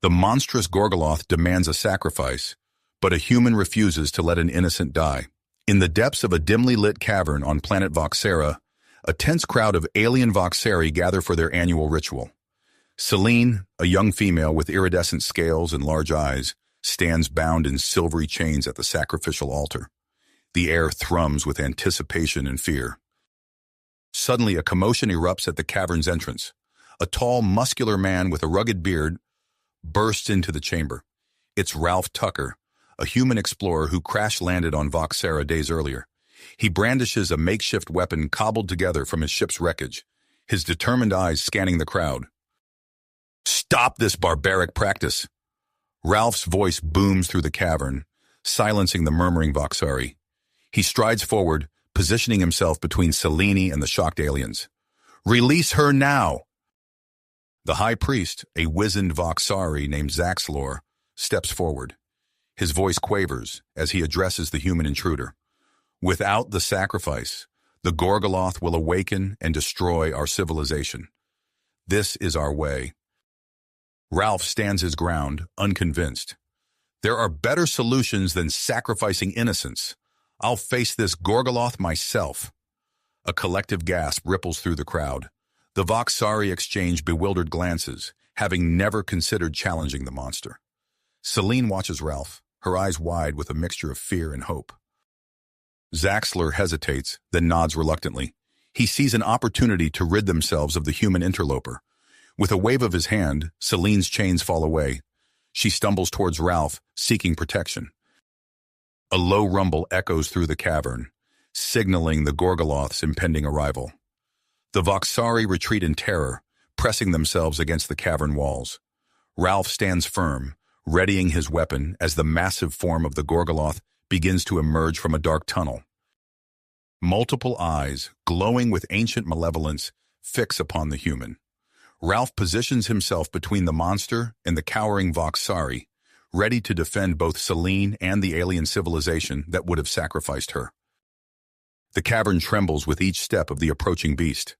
The monstrous Gorgoloth demands a sacrifice, but a human refuses to let an innocent die. In the depths of a dimly lit cavern on planet Voxera, a tense crowd of alien Voxeri gather for their annual ritual. Selene, a young female with iridescent scales and large eyes, stands bound in silvery chains at the sacrificial altar. The air thrums with anticipation and fear. Suddenly, a commotion erupts at the cavern's entrance. A tall, muscular man with a rugged beard bursts into the chamber. It's Ralph Tucker, a human explorer who crash-landed on Voxera days earlier. He brandishes a makeshift weapon cobbled together from his ship's wreckage, his determined eyes scanning the crowd. "Stop this barbaric practice!" Ralph's voice booms through the cavern, silencing the murmuring Voxari. He strides forward, positioning himself between Selene and the shocked aliens. "Release her now!" The High Priest, a wizened Voxari named Zaxlor, steps forward. His voice quavers as he addresses the human intruder. "Without the sacrifice, the Gorgoloth will awaken and destroy our civilization. This is our way." Ralph stands his ground, unconvinced. "There are better solutions than sacrificing innocence. I'll face this Gorgoloth myself." A collective gasp ripples through the crowd. The Voxari exchange bewildered glances, having never considered challenging the monster. Selene watches Ralph, her eyes wide with a mixture of fear and hope. Zaxlor hesitates, then nods reluctantly. He sees an opportunity to rid themselves of the human interloper. With a wave of his hand, Selene's chains fall away. She stumbles towards Ralph, seeking protection. A low rumble echoes through the cavern, signaling the Gorgoloth's impending arrival. The Voxari retreat in terror, pressing themselves against the cavern walls. Ralph stands firm, readying his weapon as the massive form of the Gorgoloth begins to emerge from a dark tunnel. Multiple eyes, glowing with ancient malevolence, fix upon the human. Ralph positions himself between the monster and the cowering Voxari, ready to defend both Selene and the alien civilization that would have sacrificed her. The cavern trembles with each step of the approaching beast.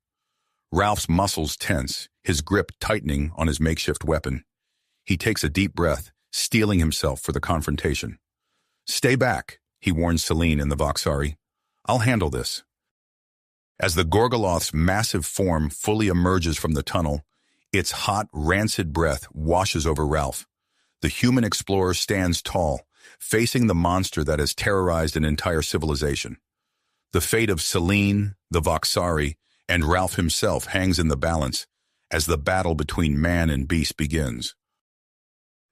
Ralph's muscles tense, his grip tightening on his makeshift weapon. He takes a deep breath, steeling himself for the confrontation. "Stay back," he warns Selene and the Voxari. "I'll handle this." As the Gorgoloth's massive form fully emerges from the tunnel, its hot, rancid breath washes over Ralph. The human explorer stands tall, facing the monster that has terrorized an entire civilization. The fate of Selene, the Voxari, and Ralph himself hangs in the balance as the battle between man and beast begins.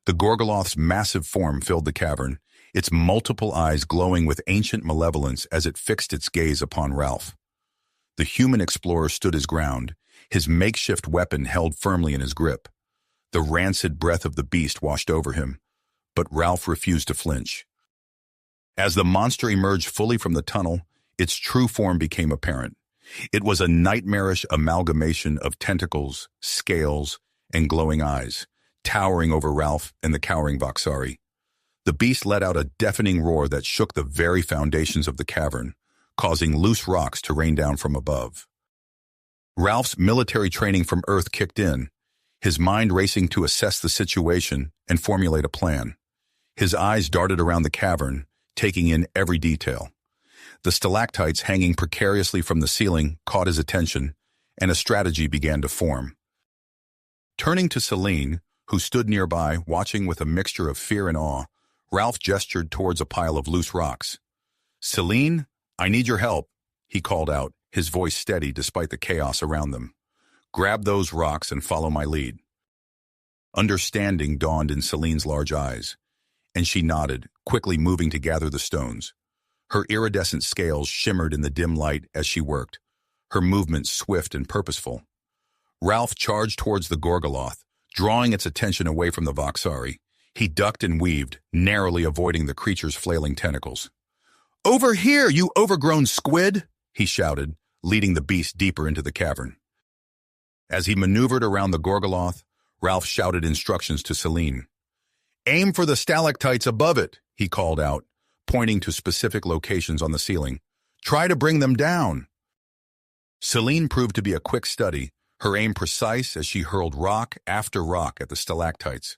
The Gorgoloth's massive form filled the cavern, its multiple eyes glowing with ancient malevolence as it fixed its gaze upon Ralph. The human explorer stood his ground, his makeshift weapon held firmly in his grip. The rancid breath of the beast washed over him, but Ralph refused to flinch. As the monster emerged fully from the tunnel, its true form became apparent. It was a nightmarish amalgamation of tentacles, scales, and glowing eyes, towering over Ralph and the cowering Voxari. The beast let out a deafening roar that shook the very foundations of the cavern, causing loose rocks to rain down from above. Ralph's military training from Earth kicked in, his mind racing to assess the situation and formulate a plan. His eyes darted around the cavern, taking in every detail. The stalactites hanging precariously from the ceiling caught his attention, and a strategy began to form. Turning to Selene, who stood nearby, watching with a mixture of fear and awe, Ralph gestured towards a pile of loose rocks. "Selene, I need your help," he called out, his voice steady despite the chaos around them. "Grab those rocks and follow my lead." Understanding dawned in Selene's large eyes, and she nodded, quickly moving to gather the stones. Her iridescent scales shimmered in the dim light as she worked, her movements swift and purposeful. Ralph charged towards the Gorgoloth, drawing its attention away from the Voxari. He ducked and weaved, narrowly avoiding the creature's flailing tentacles. "Over here, you overgrown squid!" he shouted, leading the beast deeper into the cavern. As he maneuvered around the Gorgoloth, Ralph shouted instructions to Selene. "Aim for the stalactites above it," he called out, pointing to specific locations on the ceiling. "Try to bring them down." Selene proved to be a quick study, her aim precise as she hurled rock after rock at the stalactites.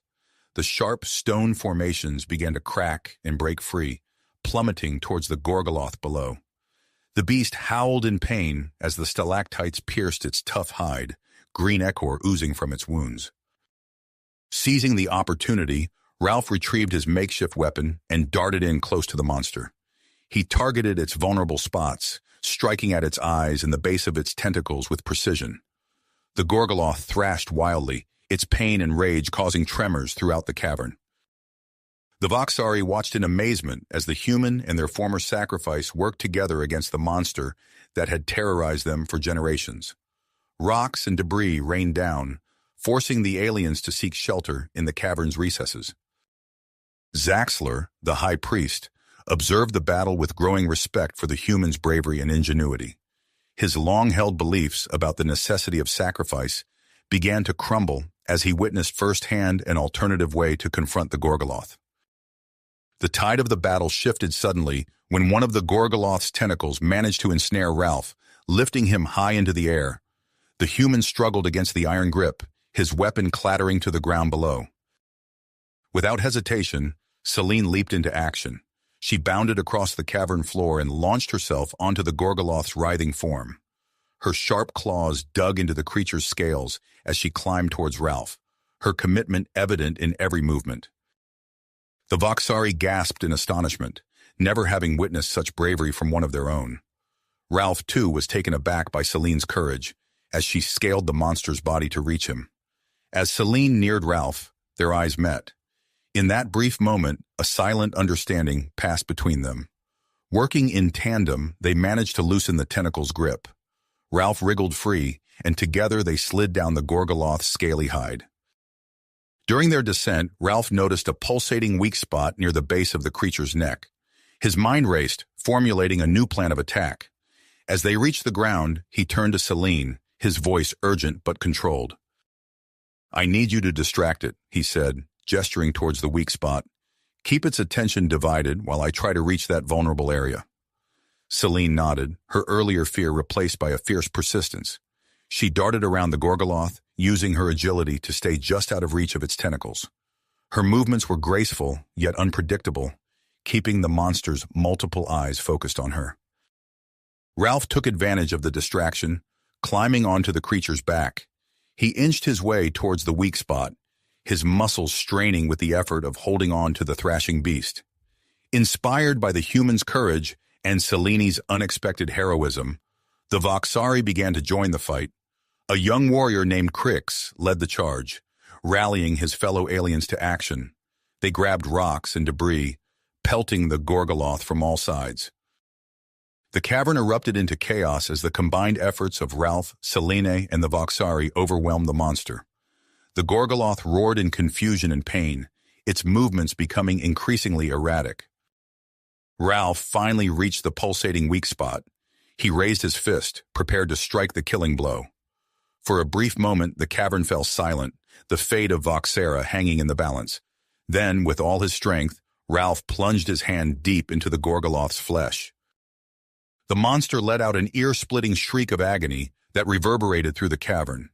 The sharp stone formations began to crack and break free, plummeting towards the Gorgoloth below. The beast howled in pain as the stalactites pierced its tough hide, green ichor oozing from its wounds. Seizing the opportunity, Ralph retrieved his makeshift weapon and darted in close to the monster. He targeted its vulnerable spots, striking at its eyes and the base of its tentacles with precision. The Gorgoloth thrashed wildly, its pain and rage causing tremors throughout the cavern. The Voxari watched in amazement as the human and their former sacrifice worked together against the monster that had terrorized them for generations. Rocks and debris rained down, forcing the aliens to seek shelter in the cavern's recesses. Zaxler, the high priest, observed the battle with growing respect for the humans' bravery and ingenuity. His long-held beliefs about the necessity of sacrifice began to crumble as he witnessed firsthand an alternative way to confront the Gorgoloth. The tide of the battle shifted suddenly when one of the Gorgoloth's tentacles managed to ensnare Ralph, lifting him high into the air. The human struggled against the iron grip, his weapon clattering to the ground below. Without hesitation, Celine leaped into action. She bounded across the cavern floor and launched herself onto the Gorgoloth's writhing form. Her sharp claws dug into the creature's scales as she climbed towards Ralph, her commitment evident in every movement. The Voxari gasped in astonishment, never having witnessed such bravery from one of their own. Ralph, too, was taken aback by Celine's courage as she scaled the monster's body to reach him. As Celine neared Ralph, their eyes met. In that brief moment, a silent understanding passed between them. Working in tandem, they managed to loosen the tentacle's grip. Ralph wriggled free, and together they slid down the Gorgoloth's scaly hide. During their descent, Ralph noticed a pulsating weak spot near the base of the creature's neck. His mind raced, formulating a new plan of attack. As they reached the ground, he turned to Celine, his voice urgent but controlled. "I need you to distract it," he said, gesturing towards the weak spot. "Keep its attention divided while I try to reach that vulnerable area." Celine nodded, her earlier fear replaced by a fierce persistence. She darted around the Gorgoloth, using her agility to stay just out of reach of its tentacles. Her movements were graceful, yet unpredictable, keeping the monster's multiple eyes focused on her. Ralph took advantage of the distraction, climbing onto the creature's back. He inched his way towards the weak spot, his muscles straining with the effort of holding on to the thrashing beast. Inspired by the human's courage and Celine's unexpected heroism, the Voxari began to join the fight. A young warrior named Crix led the charge, rallying his fellow aliens to action. They grabbed rocks and debris, pelting the Gorgoloth from all sides. The cavern erupted into chaos as the combined efforts of Ralph, Celine, and the Voxari overwhelmed the monster. The Gorgoloth roared in confusion and pain, its movements becoming increasingly erratic. Ralph finally reached the pulsating weak spot. He raised his fist, prepared to strike the killing blow. For a brief moment, the cavern fell silent, the fate of Voxera hanging in the balance. Then, with all his strength, Ralph plunged his hand deep into the Gorgoloth's flesh. The monster let out an ear-splitting shriek of agony that reverberated through the cavern.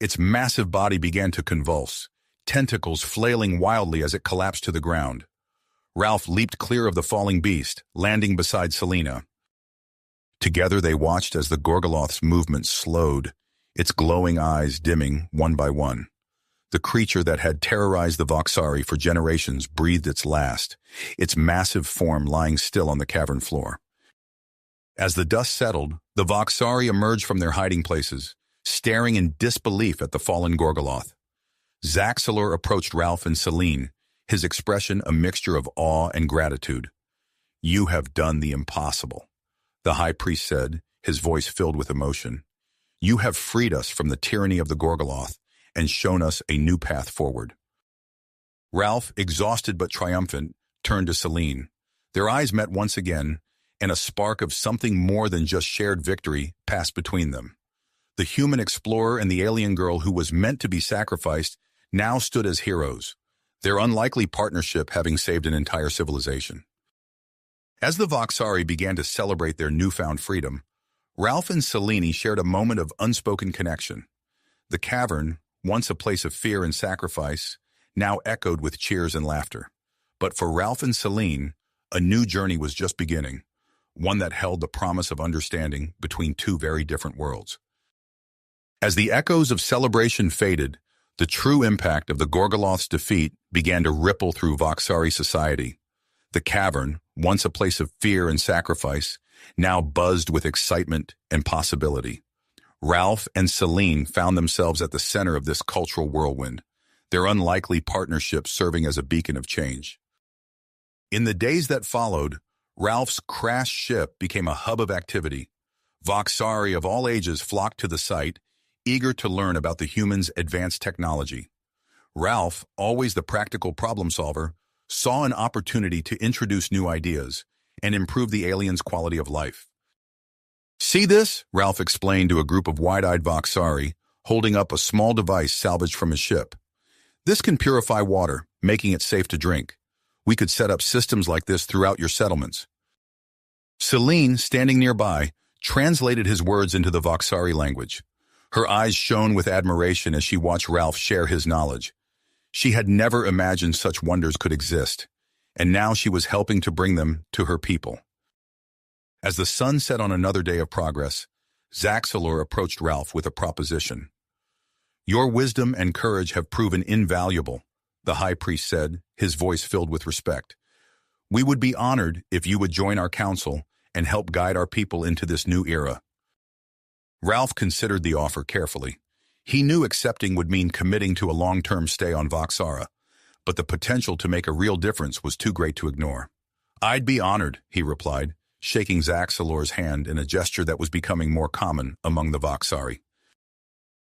Its massive body began to convulse, tentacles flailing wildly as it collapsed to the ground. Ralph leaped clear of the falling beast, landing beside Selena. Together they watched as the Gorgoloth's movement slowed, its glowing eyes dimming one by one. The creature that had terrorized the Voxari for generations breathed its last, its massive form lying still on the cavern floor. As the dust settled, the Voxari emerged from their hiding places, staring in disbelief at the fallen Gorgoloth. Zaxler approached Ralph and Celine, his expression a mixture of awe and gratitude. "You have done the impossible," the high priest said, his voice filled with emotion. "You have freed us from the tyranny of the Gorgoloth and shown us a new path forward." Ralph, exhausted but triumphant, turned to Celine. Their eyes met once again, and a spark of something more than just shared victory passed between them. The human explorer and the alien girl who was meant to be sacrificed now stood as heroes, their unlikely partnership having saved an entire civilization. As the Voxari began to celebrate their newfound freedom, Ralph and Celine shared a moment of unspoken connection. The cavern, once a place of fear and sacrifice, now echoed with cheers and laughter. But for Ralph and Celine, a new journey was just beginning, one that held the promise of understanding between two very different worlds. As the echoes of celebration faded, the true impact of the Gorgoloth's defeat began to ripple through Voxari society. The cavern, once a place of fear and sacrifice, now buzzed with excitement and possibility. Ralph and Celine found themselves at the center of this cultural whirlwind, their unlikely partnership serving as a beacon of change. In the days that followed, Ralph's crashed ship became a hub of activity. Voxari of all ages flocked to the site, eager to learn about the humans' advanced technology. Ralph, always the practical problem solver, saw an opportunity to introduce new ideas and improve the aliens' quality of life. "See this?" Ralph explained to a group of wide-eyed Voxari, holding up a small device salvaged from his ship. "This can purify water, making it safe to drink. We could set up systems like this throughout your settlements." Celine, standing nearby, translated his words into the Voxari language. Her eyes shone with admiration as she watched Ralph share his knowledge. She had never imagined such wonders could exist, and now she was helping to bring them to her people. As the sun set on another day of progress, Zaxalor approached Ralph with a proposition. "Your wisdom and courage have proven invaluable," the high priest said, his voice filled with respect. "We would be honored if you would join our council and help guide our people into this new era." Ralph considered the offer carefully. He knew accepting would mean committing to a long-term stay on Voxara, but the potential to make a real difference was too great to ignore. "I'd be honored," he replied, shaking Zaxalor's hand in a gesture that was becoming more common among the Voxari.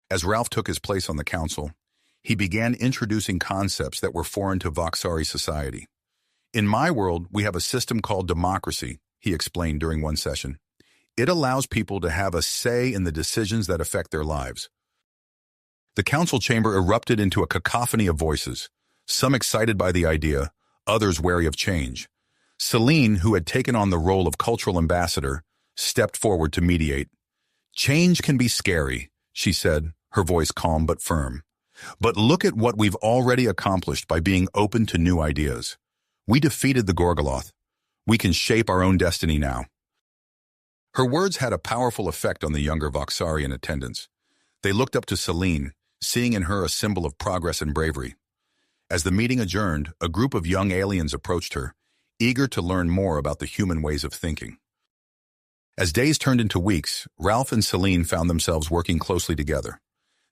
As Ralph took his place on the council, he began introducing concepts that were foreign to Voxari society. "In my world, we have a system called democracy," he explained during one session. "It allows people to have a say in the decisions that affect their lives." The council chamber erupted into a cacophony of voices, some excited by the idea, others wary of change. Celine, who had taken on the role of cultural ambassador, stepped forward to mediate. "Change can be scary," she said, her voice calm but firm. "But look at what we've already accomplished by being open to new ideas. We defeated the Gorgoloth. We can shape our own destiny now." Her words had a powerful effect on the younger Voxari in attendance. They looked up to Celine, seeing in her a symbol of progress and bravery. As the meeting adjourned, a group of young aliens approached her, eager to learn more about the human ways of thinking. As days turned into weeks, Ralph and Celine found themselves working closely together.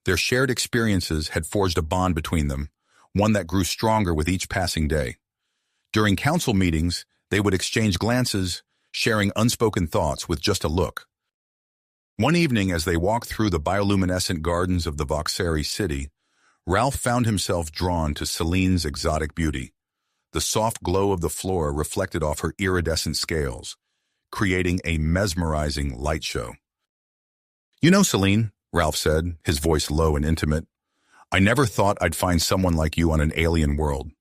Their shared experiences had forged a bond between them, one that grew stronger with each passing day. During council meetings, they would exchange glances, sharing unspoken thoughts with just a look. One evening, as they walked through the bioluminescent gardens of the Voxari city, Ralph found himself drawn to Celine's exotic beauty. The soft glow of the floor reflected off her iridescent scales, creating a mesmerizing light show. "You know, Celine," Ralph said, his voice low and intimate, "I never thought I'd find someone like you on an alien world."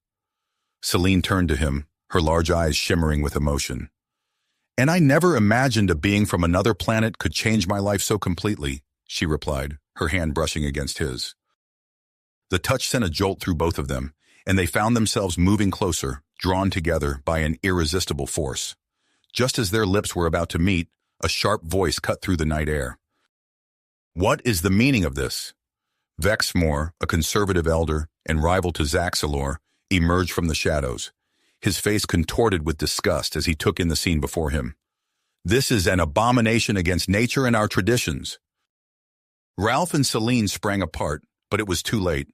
Celine turned to him, her large eyes shimmering with emotion. "And I never imagined a being from another planet could change my life so completely," she replied, her hand brushing against his. The touch sent a jolt through both of them, and they found themselves moving closer, drawn together by an irresistible force. Just as their lips were about to meet, a sharp voice cut through the night air. "What is the meaning of this?" Vexmore, a conservative elder and rival to Zaxalor, emerged from the shadows, his face contorted with disgust as he took in the scene before him. "This is an abomination against nature and our traditions." Ralph and Celine sprang apart, but it was too late.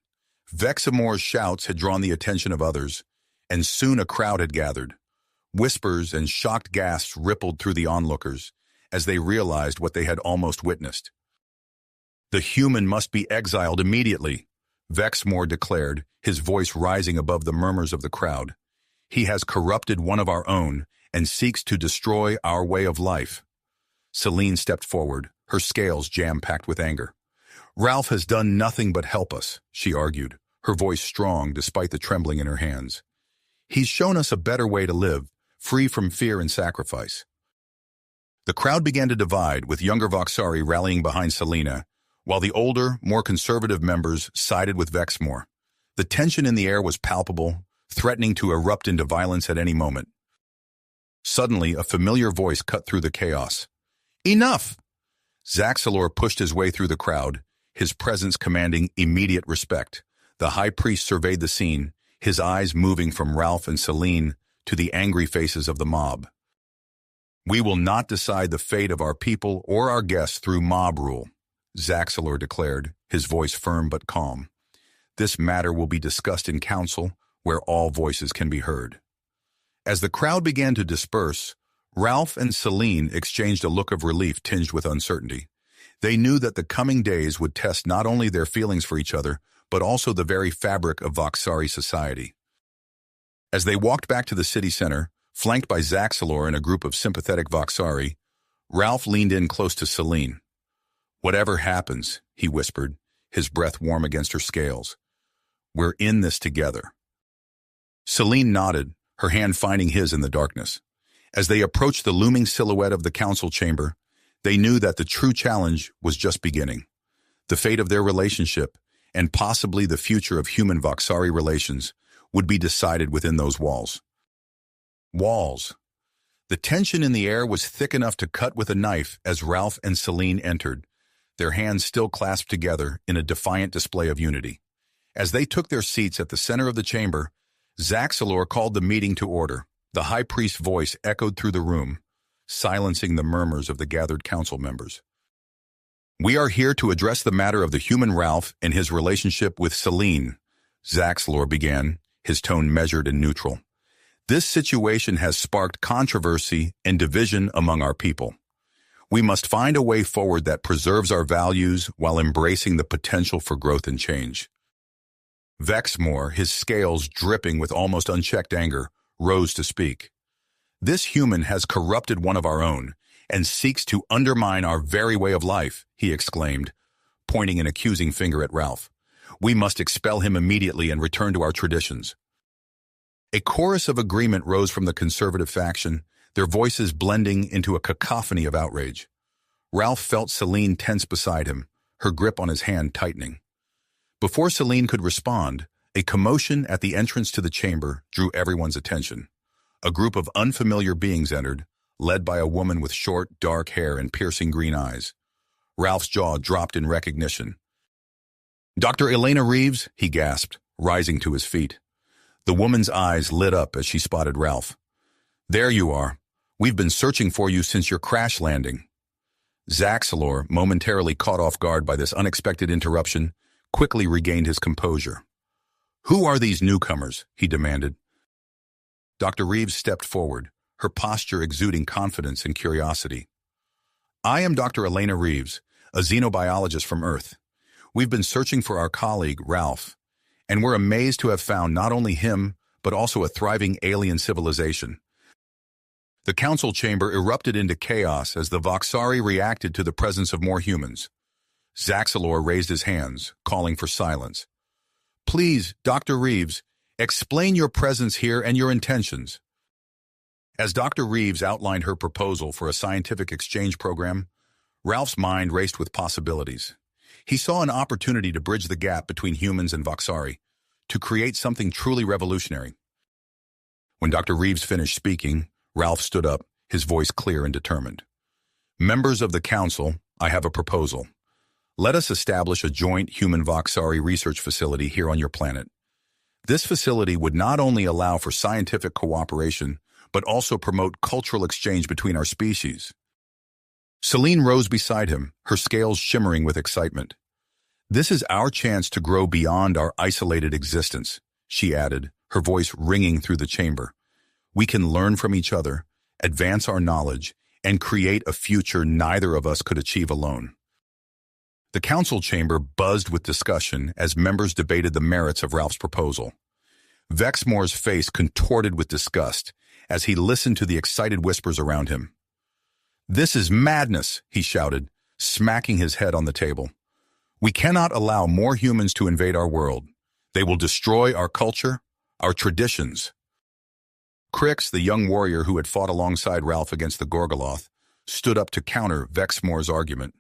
Vexmore's shouts had drawn the attention of others, and soon a crowd had gathered. Whispers and shocked gasps rippled through the onlookers as they realized what they had almost witnessed. "The human must be exiled immediately," Vexmore declared, his voice rising above the murmurs of the crowd. "He has corrupted one of our own and seeks to destroy our way of life." Celine stepped forward, her scales jam-packed with anger. "Ralph has done nothing but help us," she argued, her voice strong despite the trembling in her hands. "He's shown us a better way to live, free from fear and sacrifice." The crowd began to divide, with younger Voxari rallying behind Selena, while the older, more conservative members sided with Vexmore. The tension in the air was palpable, threatening to erupt into violence at any moment. Suddenly, a familiar voice cut through the chaos. "Enough!" Zaxalor pushed his way through the crowd, his presence commanding immediate respect. The high priest surveyed the scene, his eyes moving from Ralph and Celine to the angry faces of the mob. "We will not decide the fate of our people or our guests through mob rule," Zaxalor declared, his voice firm but calm. "This matter will be discussed in council, where all voices can be heard." As the crowd began to disperse, Ralph and Celine exchanged a look of relief tinged with uncertainty. They knew that the coming days would test not only their feelings for each other, but also the very fabric of Voxari society. As they walked back to the city center, flanked by Zaxalor and a group of sympathetic Voxari, Ralph leaned in close to Celine. "Whatever happens," he whispered, his breath warm against her scales, "we're in this together." Celine nodded, her hand finding his in the darkness. As they approached the looming silhouette of the council chamber, they knew that the true challenge was just beginning. The fate of their relationship, and possibly the future of human Voxari relations, would be decided within those walls. Walls. The tension in the air was thick enough to cut with a knife as Ralph and Celine entered, their hands still clasped together in a defiant display of unity. As they took their seats at the center of the chamber, Zaxalor called the meeting to order. The high priest's voice echoed through the room, silencing the murmurs of the gathered council members. "We are here to address the matter of the human Ralph and his relationship with Celine," Zaxalor began, his tone measured and neutral. "This situation has sparked controversy and division among our people. We must find a way forward that preserves our values while embracing the potential for growth and change." Vexmore, his scales dripping with almost unchecked anger, rose to speak. "This human has corrupted one of our own and seeks to undermine our very way of life," he exclaimed, pointing an accusing finger at Ralph. "We must expel him immediately and return to our traditions." A chorus of agreement rose from the conservative faction, their voices blending into a cacophony of outrage. Ralph felt Celine tense beside him, her grip on his hand tightening. Before Celine could respond, a commotion at the entrance to the chamber drew everyone's attention. A group of unfamiliar beings entered, led by a woman with short, dark hair and piercing green eyes. Ralph's jaw dropped in recognition. "Dr. Elena Reeves," he gasped, rising to his feet. The woman's eyes lit up as she spotted Ralph. "There you are. We've been searching for you since your crash landing." Zaxalor, momentarily caught off guard by this unexpected interruption, quickly regained his composure. "Who are these newcomers?" he demanded. Dr. Reeves stepped forward, her posture exuding confidence and curiosity. "I am Dr. Elena Reeves, a xenobiologist from Earth. We've been searching for our colleague, Ralph, and we're amazed to have found not only him, but also a thriving alien civilization." The council chamber erupted into chaos as the Voxari reacted to the presence of more humans. Zaxalor raised his hands, calling for silence. "Please, Dr. Reeves, explain your presence here and your intentions." As Dr. Reeves outlined her proposal for a scientific exchange program, Ralph's mind raced with possibilities. He saw an opportunity to bridge the gap between humans and Voxari, to create something truly revolutionary. When Dr. Reeves finished speaking, Ralph stood up, his voice clear and determined. "Members of the council, I have a proposal. Let us establish a joint human Voxari research facility here on your planet. This facility would not only allow for scientific cooperation, but also promote cultural exchange between our species." Celine rose beside him, her scales shimmering with excitement. "This is our chance to grow beyond our isolated existence," she added, her voice ringing through the chamber. "We can learn from each other, advance our knowledge, and create a future neither of us could achieve alone." The council chamber buzzed with discussion as members debated the merits of Ralph's proposal. Vexmore's face contorted with disgust as he listened to the excited whispers around him. "This is madness," he shouted, smacking his head on the table. "We cannot allow more humans to invade our world. They will destroy our culture, our traditions." Crix, the young warrior who had fought alongside Ralph against the Gorgoloth, stood up to counter Vexmore's argument.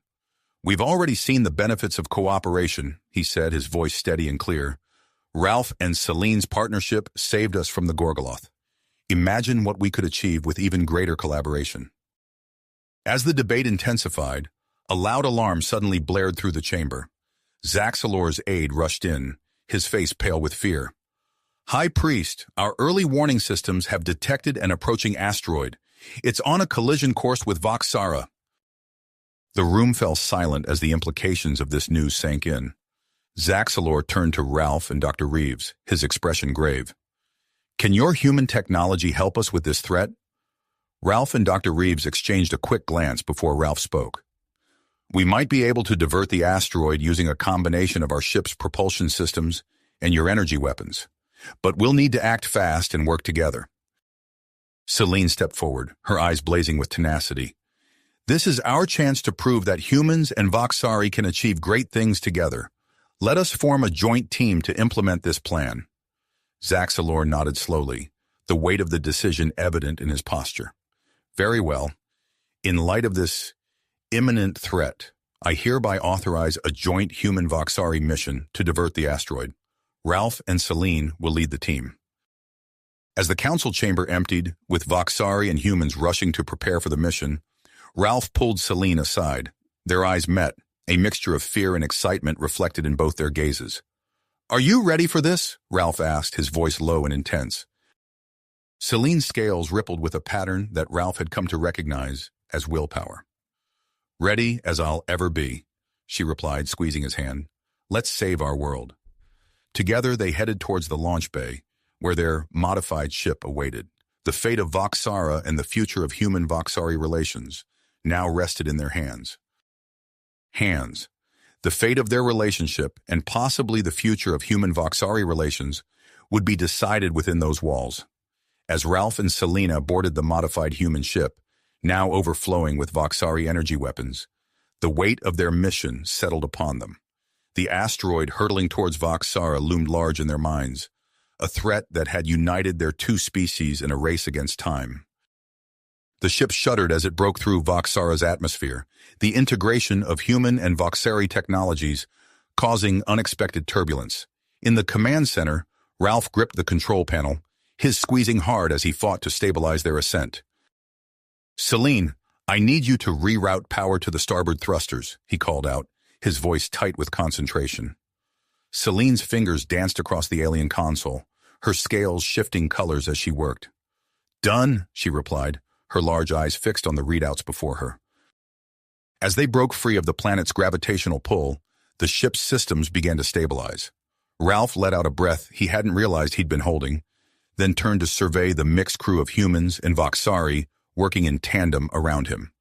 "We've already seen the benefits of cooperation," he said, his voice steady and clear. Ralph and Celine's partnership saved us from the Gorgoloth. Imagine what we could achieve with even greater collaboration. As the debate intensified, a loud alarm suddenly blared through the chamber. Zaxalor's aide rushed in, his face pale with fear. High Priest, our early warning systems have detected an approaching asteroid. It's on a collision course with Voxara. The room fell silent as the implications of this news sank in. Zaxalor turned to Ralph and Dr. Reeves, his expression grave. Can your human technology help us with this threat? Ralph and Dr. Reeves exchanged a quick glance before Ralph spoke. We might be able to divert the asteroid using a combination of our ship's propulsion systems and your energy weapons. But we'll need to act fast and work together. Celine stepped forward, her eyes blazing with tenacity. This is our chance to prove that humans and Voxari can achieve great things together. Let us form a joint team to implement this plan. Zaxalor nodded slowly, the weight of the decision evident in his posture. Very well. In light of this imminent threat, I hereby authorize a joint human Voxari mission to divert the asteroid. Ralph and Celine will lead the team. As the council chamber emptied, with Voxari and humans rushing to prepare for the mission, Ralph pulled Celine aside. Their eyes met, a mixture of fear and excitement reflected in both their gazes. Are you ready for this? Ralph asked, his voice low and intense. Celine's scales rippled with a pattern that Ralph had come to recognize as willpower. Ready as I'll ever be, she replied, squeezing his hand. Let's save our world. Together they headed towards the launch bay, where their modified ship awaited. The fate of Voxara and the future of human-Voxari relations now rested in their hands. The fate of their relationship, and possibly the future of human-Voxari relations, would be decided within those walls. As Ralph and Selina boarded the modified human ship, now overflowing with Voxari energy weapons, the weight of their mission settled upon them. The asteroid hurtling towards Voxara loomed large in their minds, a threat that had united their two species in a race against time. The ship shuddered as it broke through Voxara's atmosphere, the integration of human and Voxari technologies causing unexpected turbulence. In the command center, Ralph gripped the control panel, his squeezing hard as he fought to stabilize their ascent. Celine, I need you to reroute power to the starboard thrusters, he called out, his voice tight with concentration. Celine's fingers danced across the alien console, her scales shifting colors as she worked. Done, she replied, her large eyes fixed on the readouts before her. As they broke free of the planet's gravitational pull, the ship's systems began to stabilize. Ralph let out a breath he hadn't realized he'd been holding, then turned to survey the mixed crew of humans and Voxari working in tandem around him.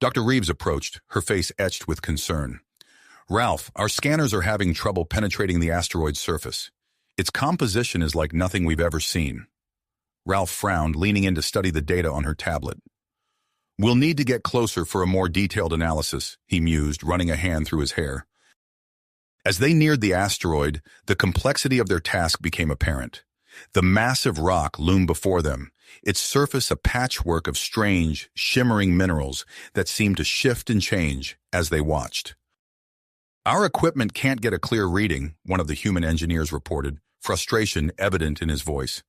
Dr. Reeves approached, her face etched with concern. Ralph, our scanners are having trouble penetrating the asteroid's surface. Its composition is like nothing we've ever seen. Ralph frowned, leaning in to study the data on her tablet. We'll need to get closer for a more detailed analysis, he mused, running a hand through his hair. As they neared the asteroid, the complexity of their task became apparent. The massive rock loomed before them, its surface a patchwork of strange, shimmering minerals that seemed to shift and change as they watched. Our equipment can't get a clear reading, one of the human engineers reported, frustration evident in his voice.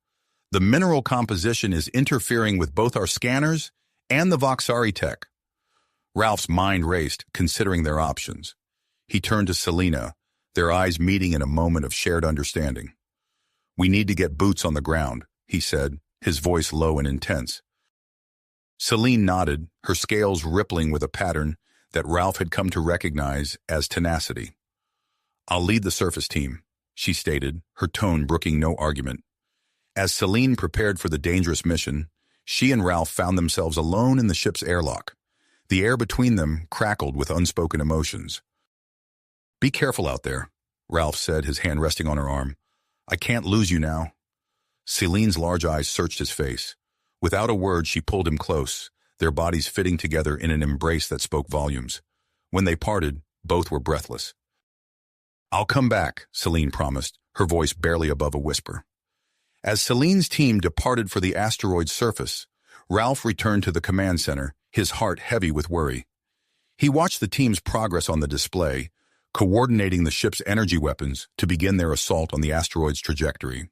The mineral composition is interfering with both our scanners and the Voxari tech. Ralph's mind raced, considering their options. He turned to Selina, their eyes meeting in a moment of shared understanding. We need to get boots on the ground, he said, his voice low and intense. Celine nodded, her scales rippling with a pattern that Ralph had come to recognize as tenacity. I'll lead the surface team, she stated, her tone brooking no argument. As Celine prepared for the dangerous mission, she and Ralph found themselves alone in the ship's airlock. The air between them crackled with unspoken emotions. Be careful out there, Ralph said, his hand resting on her arm. I can't lose you now. Celine's large eyes searched his face. Without a word, she pulled him close, their bodies fitting together in an embrace that spoke volumes. When they parted, both were breathless. I'll come back, Celine promised, her voice barely above a whisper. As Celine's team departed for the asteroid's surface, Ralph returned to the command center, his heart heavy with worry. He watched the team's progress on the display, coordinating the ship's energy weapons to begin their assault on the asteroid's trajectory.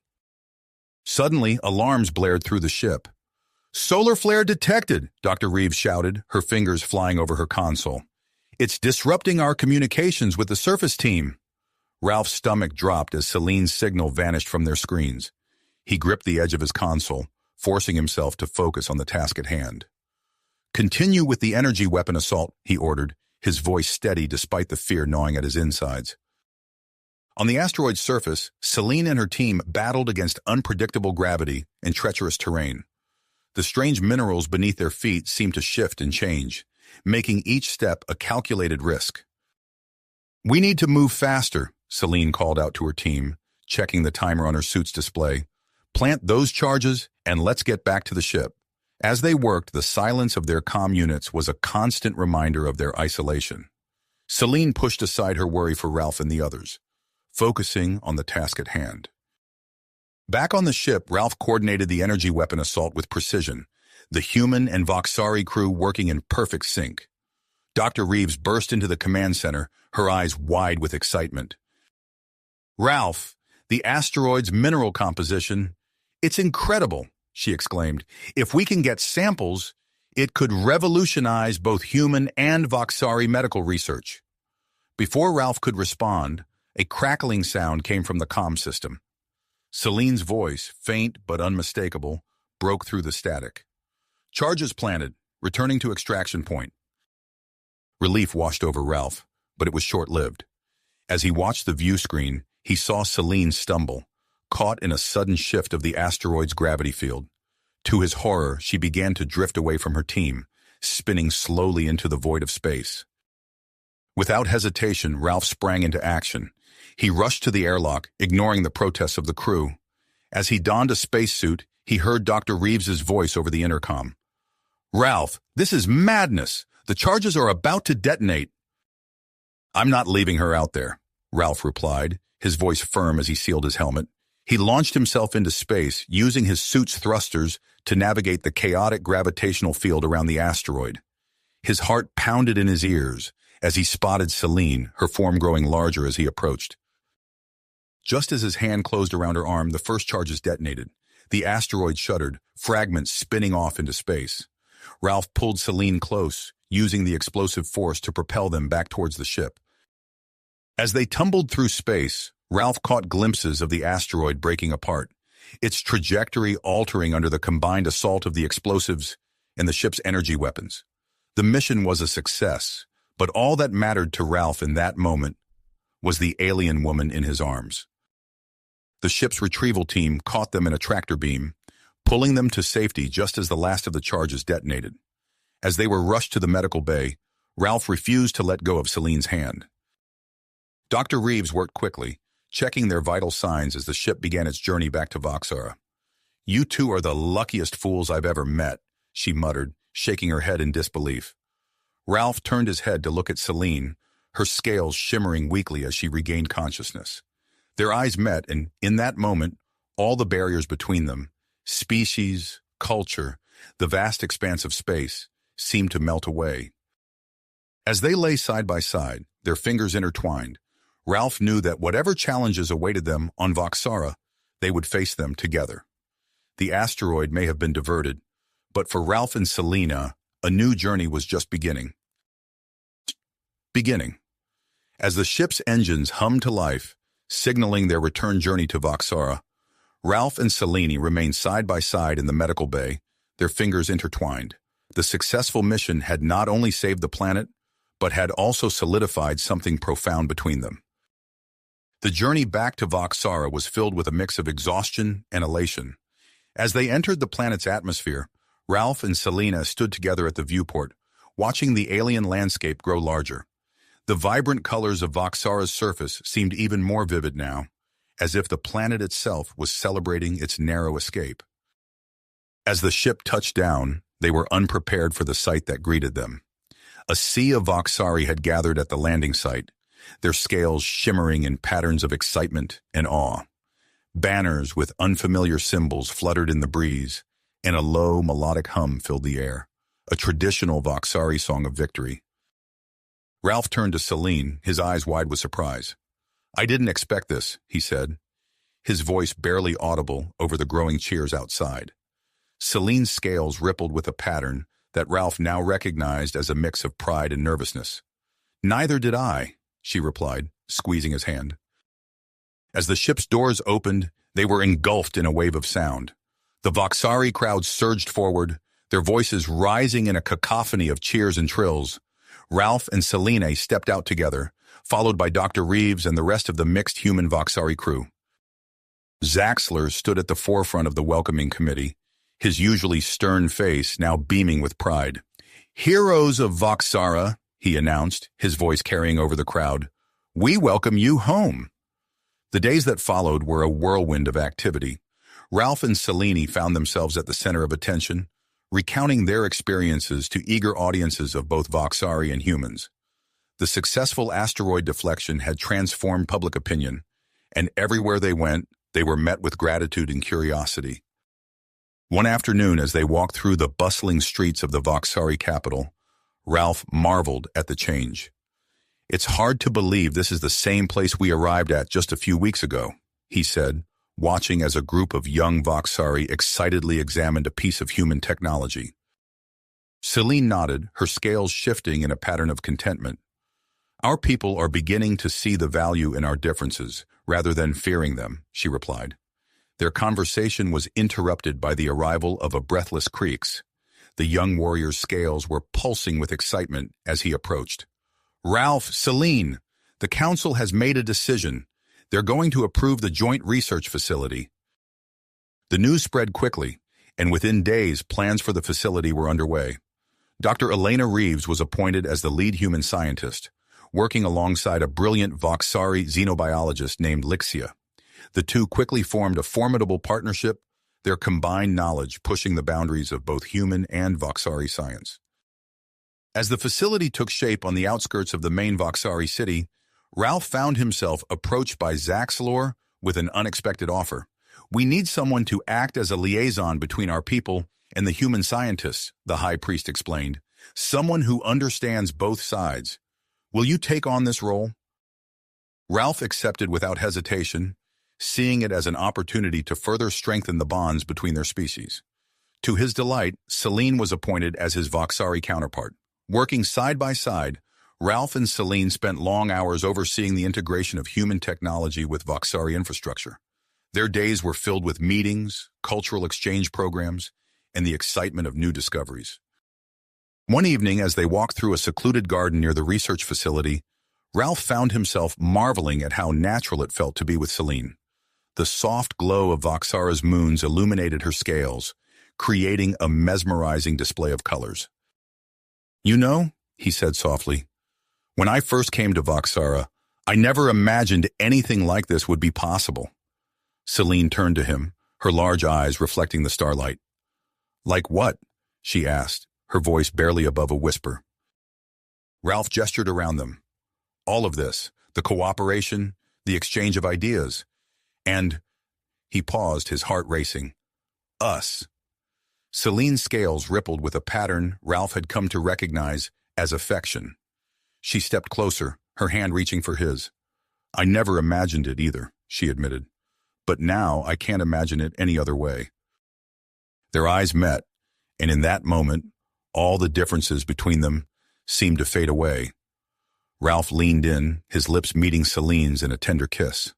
Suddenly, alarms blared through the ship. "Solar flare detected," Dr. Reeves shouted, her fingers flying over her console. "It's disrupting our communications with the surface team." Ralph's stomach dropped as Celine's signal vanished from their screens. He gripped the edge of his console, forcing himself to focus on the task at hand. "Continue with the energy weapon assault," he ordered, his voice steady despite the fear gnawing at his insides. On the asteroid's surface, Celine and her team battled against unpredictable gravity and treacherous terrain. The strange minerals beneath their feet seemed to shift and change, making each step a calculated risk. "We need to move faster," Celine called out to her team, checking the timer on her suit's display. "Plant those charges and let's get back to the ship." As they worked, the silence of their comm units was a constant reminder of their isolation. Celine pushed aside her worry for Ralph and the others, focusing on the task at hand. Back on the ship, Ralph coordinated the energy weapon assault with precision, the human and Voxari crew working in perfect sync. Dr. Reeves burst into the command center, her eyes wide with excitement. "Ralph, the asteroid's mineral composition, it's incredible," she exclaimed. "If we can get samples, it could revolutionize both human and Voxari medical research." Before Ralph could respond, a crackling sound came from the comm system. Celine's voice, faint but unmistakable, broke through the static. "Charges planted, returning to extraction point." Relief washed over Ralph, but it was short-lived. As he watched the view screen, he saw Celine stumble, caught in a sudden shift of the asteroid's gravity field. To his horror, she began to drift away from her team, spinning slowly into the void of space. Without hesitation, Ralph sprang into action. He rushed to the airlock, ignoring the protests of the crew. As he donned a spacesuit, he heard Dr. Reeves's voice over the intercom. "Ralph, this is madness! The charges are about to detonate." "I'm not leaving her out there," Ralph replied, his voice firm as he sealed his helmet. He launched himself into space, using his suit's thrusters to navigate the chaotic gravitational field around the asteroid. His heart pounded in his ears as he spotted Celine, her form growing larger as he approached. Just as his hand closed around her arm, the first charges detonated. The asteroid shuddered, fragments spinning off into space. Ralph pulled Celine close, using the explosive force to propel them back towards the ship. As they tumbled through space, Ralph caught glimpses of the asteroid breaking apart, its trajectory altering under the combined assault of the explosives and the ship's energy weapons. The mission was a success, but all that mattered to Ralph in that moment was the alien woman in his arms. The ship's retrieval team caught them in a tractor beam, pulling them to safety just as the last of the charges detonated. As they were rushed to the medical bay, Ralph refused to let go of Celine's hand. Dr. Reeves worked quickly, checking their vital signs as the ship began its journey back to Voxara. "You two are the luckiest fools I've ever met," she muttered, shaking her head in disbelief. Ralph turned his head to look at Celine, her scales shimmering weakly as she regained consciousness. Their eyes met, and in that moment, all the barriers between them, species, culture, the vast expanse of space, seemed to melt away. As they lay side by side, their fingers intertwined, Ralph knew that whatever challenges awaited them on Voxara, they would face them together. The asteroid may have been diverted, but for Ralph and Selena, a new journey was just beginning. As the ship's engines hummed to life, signaling their return journey to Voxara, Ralph and Selene remained side by side in the medical bay, their fingers intertwined. The successful mission had not only saved the planet, but had also solidified something profound between them. The journey back to Voxara was filled with a mix of exhaustion and elation. As they entered the planet's atmosphere, Ralph and Selena stood together at the viewport, watching the alien landscape grow larger. The vibrant colors of Voxara's surface seemed even more vivid now, as if the planet itself was celebrating its narrow escape. As the ship touched down, they were unprepared for the sight that greeted them. A sea of Voxari had gathered at the landing site, their scales shimmering in patterns of excitement and awe. Banners with unfamiliar symbols fluttered in the breeze, and a low, melodic hum filled the air, a traditional Voxari song of victory. Ralph turned to Celine, his eyes wide with surprise. "I didn't expect this," he said, his voice barely audible over the growing cheers outside. Celine's scales rippled with a pattern that Ralph now recognized as a mix of pride and nervousness. "Neither did I," she replied, squeezing his hand. As the ship's doors opened, they were engulfed in a wave of sound. The Voxari crowd surged forward, their voices rising in a cacophony of cheers and trills. Ralph and Celine stepped out together, followed by Dr. Reeves and the rest of the mixed human Voxari crew. Zaxler stood at the forefront of the welcoming committee, his usually stern face now beaming with pride. "Heroes of Voxara," he announced, his voice carrying over the crowd, "we welcome you home." The days that followed were a whirlwind of activity. Ralph and Celine found themselves at the center of attention, recounting their experiences to eager audiences of both Voxari and humans. The successful asteroid deflection had transformed public opinion, and everywhere they went, they were met with gratitude and curiosity. One afternoon, as they walked through the bustling streets of the Voxari capital, Ralph marveled at the change. "It's hard to believe this is the same place we arrived at just a few weeks ago," he said, watching as a group of young Voxari excitedly examined a piece of human technology. Celine nodded, her scales shifting in a pattern of contentment. "Our people are beginning to see the value in our differences, rather than fearing them," she replied. Their conversation was interrupted by the arrival of a breathless Creeks. The young warrior's scales were pulsing with excitement as he approached. "Ralph, Celine, the council has made a decision. They're going to approve the joint research facility." The news spread quickly, and within days, plans for the facility were underway. Dr. Elena Reeves was appointed as the lead human scientist, working alongside a brilliant Voxari xenobiologist named Lixia. The two quickly formed a formidable partnership, their combined knowledge pushing the boundaries of both human and Voxari science. As the facility took shape on the outskirts of the main Voxari city, Ralph found himself approached by Zaxlor with an unexpected offer. "We need someone to act as a liaison between our people and the human scientists," the high priest explained. "Someone who understands both sides. Will you take on this role?" Ralph accepted without hesitation, seeing it as an opportunity to further strengthen the bonds between their species. To his delight, Celine was appointed as his Voxari counterpart. Working side by side, Ralph and Celine spent long hours overseeing the integration of human technology with Voxari infrastructure. Their days were filled with meetings, cultural exchange programs, and the excitement of new discoveries. One evening, as they walked through a secluded garden near the research facility, Ralph found himself marveling at how natural it felt to be with Celine. The soft glow of Voxara's moons illuminated her scales, creating a mesmerizing display of colors. "You know," he said softly, "when I first came to Voxara, I never imagined anything like this would be possible." Celine turned to him, her large eyes reflecting the starlight. "Like what?" she asked, her voice barely above a whisper. Ralph gestured around them. "All of this, the cooperation, the exchange of ideas, and," he paused, his heart racing, "us." Celine's scales rippled with a pattern Ralph had come to recognize as affection. She stepped closer, her hand reaching for his. "I never imagined it either," she admitted. "But now I can't imagine it any other way." Their eyes met, and in that moment, all the differences between them seemed to fade away. Ralph leaned in, his lips meeting Celine's in a tender kiss.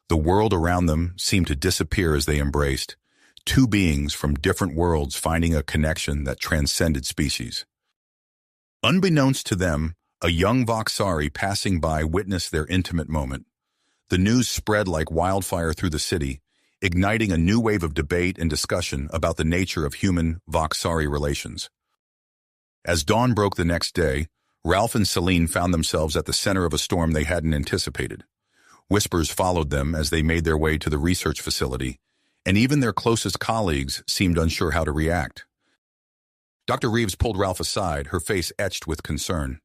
The world around them seemed to disappear as they embraced, two beings from different worlds finding a connection that transcended species. Unbeknownst to them, a young Voxari passing by witnessed their intimate moment. The news spread like wildfire through the city, igniting a new wave of debate and discussion about the nature of human-Voxari relations. As dawn broke the next day, Ralph and Celine found themselves at the center of a storm they hadn't anticipated. Whispers followed them as they made their way to the research facility, and even their closest colleagues seemed unsure how to react. Dr. Reeves pulled Ralph aside, her face etched with concern.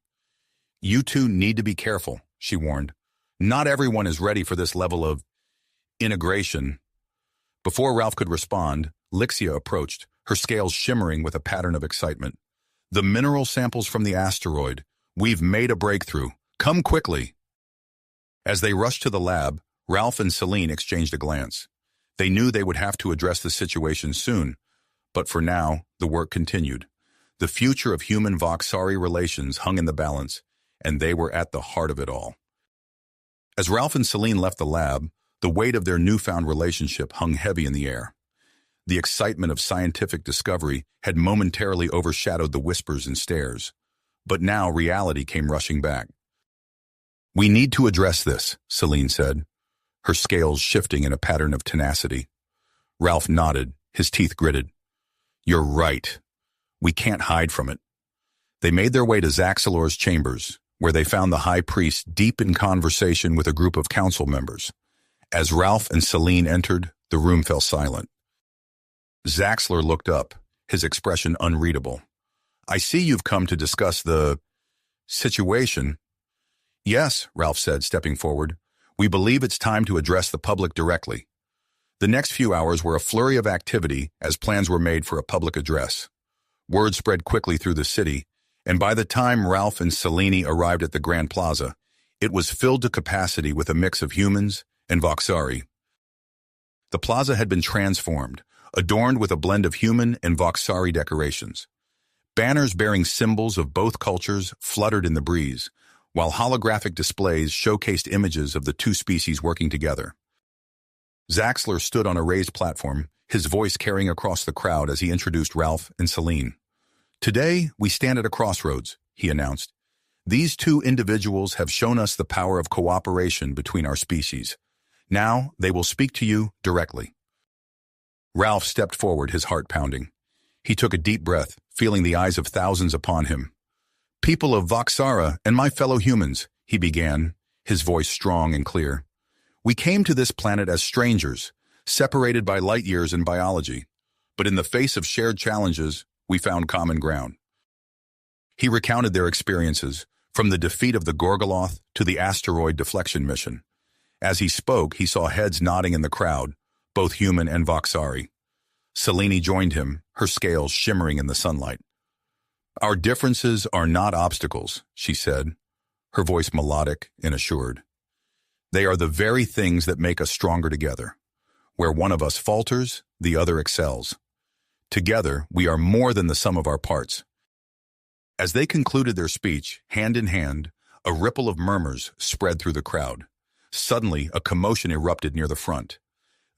"You two need to be careful," she warned. "Not everyone is ready for this level of integration." Before Ralph could respond, Lixia approached, her scales shimmering with a pattern of excitement. "The mineral samples from the asteroid, We've made a breakthrough. Come quickly. As they rushed to the lab, Ralph and Celine exchanged a glance. They knew they would have to address the situation soon, but for now, the work continued. The future of human-Voxari relations hung in the balance, and they were at the heart of it all. As Ralph and Celine left the lab, the weight of their newfound relationship hung heavy in the air. The excitement of scientific discovery had momentarily overshadowed the whispers and stares, but now reality came rushing back. "We need to address this," Celine said, her scales shifting in a pattern of tenacity. Ralph nodded, his teeth gritted. "You're right. We can't hide from it." They made their way to Zaxelor's chambers, where they found the high priest deep in conversation with a group of council members. As Ralph and Celine entered, the room fell silent. Zaxelor looked up, his expression unreadable. "I see you've come to discuss the situation." "Yes," Ralph said, stepping forward. "We believe it's time to address the public directly." The next few hours were a flurry of activity as plans were made for a public address. Word spread quickly through the city, and by the time Ralph and Celine arrived at the Grand Plaza, it was filled to capacity with a mix of humans and Voxari. The plaza had been transformed, adorned with a blend of human and Voxari decorations. Banners bearing symbols of both cultures fluttered in the breeze, while holographic displays showcased images of the two species working together. Zaxelor stood on a raised platform, his voice carrying across the crowd as he introduced Ralph and Celine. "Today, we stand at a crossroads," he announced. "These two individuals have shown us the power of cooperation between our species. Now, they will speak to you directly." Ralph stepped forward, his heart pounding. He took a deep breath, feeling the eyes of thousands upon him. "People of Voxara and my fellow humans," he began, his voice strong and clear. "We came to this planet as strangers, separated by light years in biology, but in the face of shared challenges, we found common ground." He recounted their experiences, from the defeat of the Gorgoloth to the asteroid deflection mission. As he spoke, he saw heads nodding in the crowd, both human and Voxari. Celine joined him, her scales shimmering in the sunlight. "Our differences are not obstacles," she said, her voice melodic and assured. "They are the very things that make us stronger together. Where one of us falters, the other excels. Together, we are more than the sum of our parts." As they concluded their speech, hand in hand, a ripple of murmurs spread through the crowd. Suddenly, a commotion erupted near the front.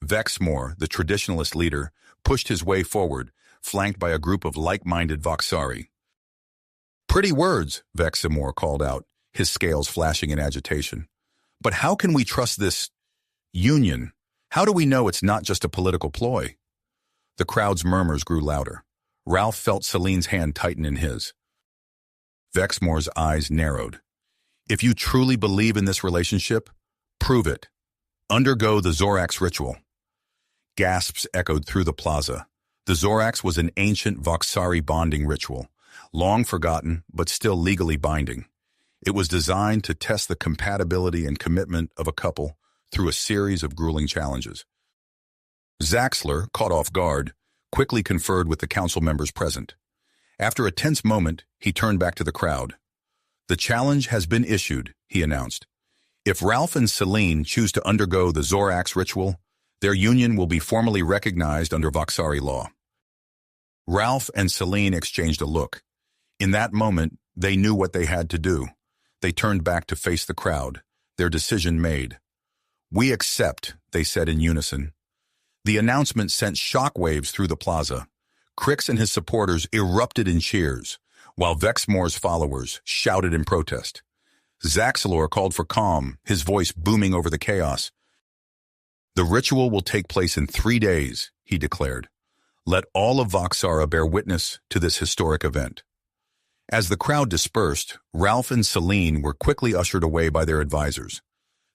Vexmore, the traditionalist leader, pushed his way forward, flanked by a group of like-minded Voxari. "Pretty words," Vexmore called out, his scales flashing in agitation. "But how can we trust this union? How do we know it's not just a political ploy?" The crowd's murmurs grew louder. Ralph felt Celine's hand tighten in his. Vexmore's eyes narrowed. "If you truly believe in this relationship, prove it. Undergo the Zorax ritual." Gasps echoed through the plaza. The Zorax was an ancient Voxari bonding ritual, long forgotten but still legally binding. It was designed to test the compatibility and commitment of a couple through a series of grueling challenges. Zaxelor, caught off guard, quickly conferred with the council members present. After a tense moment, he turned back to the crowd. "The challenge has been issued," he announced. "If Ralph and Celine choose to undergo the Zorax ritual, their union will be formally recognized under Voxari law." Ralph and Celine exchanged a look. In that moment, they knew what they had to do. They turned back to face the crowd, their decision made. "We accept," they said in unison. The announcement sent shockwaves through the plaza. Crix and his supporters erupted in cheers, while Vexmore's followers shouted in protest. Zaxelor called for calm, his voice booming over the chaos. "The ritual will take place in 3 days," he declared. "Let all of Voxara bear witness to this historic event." As the crowd dispersed, Ralph and Celine were quickly ushered away by their advisors.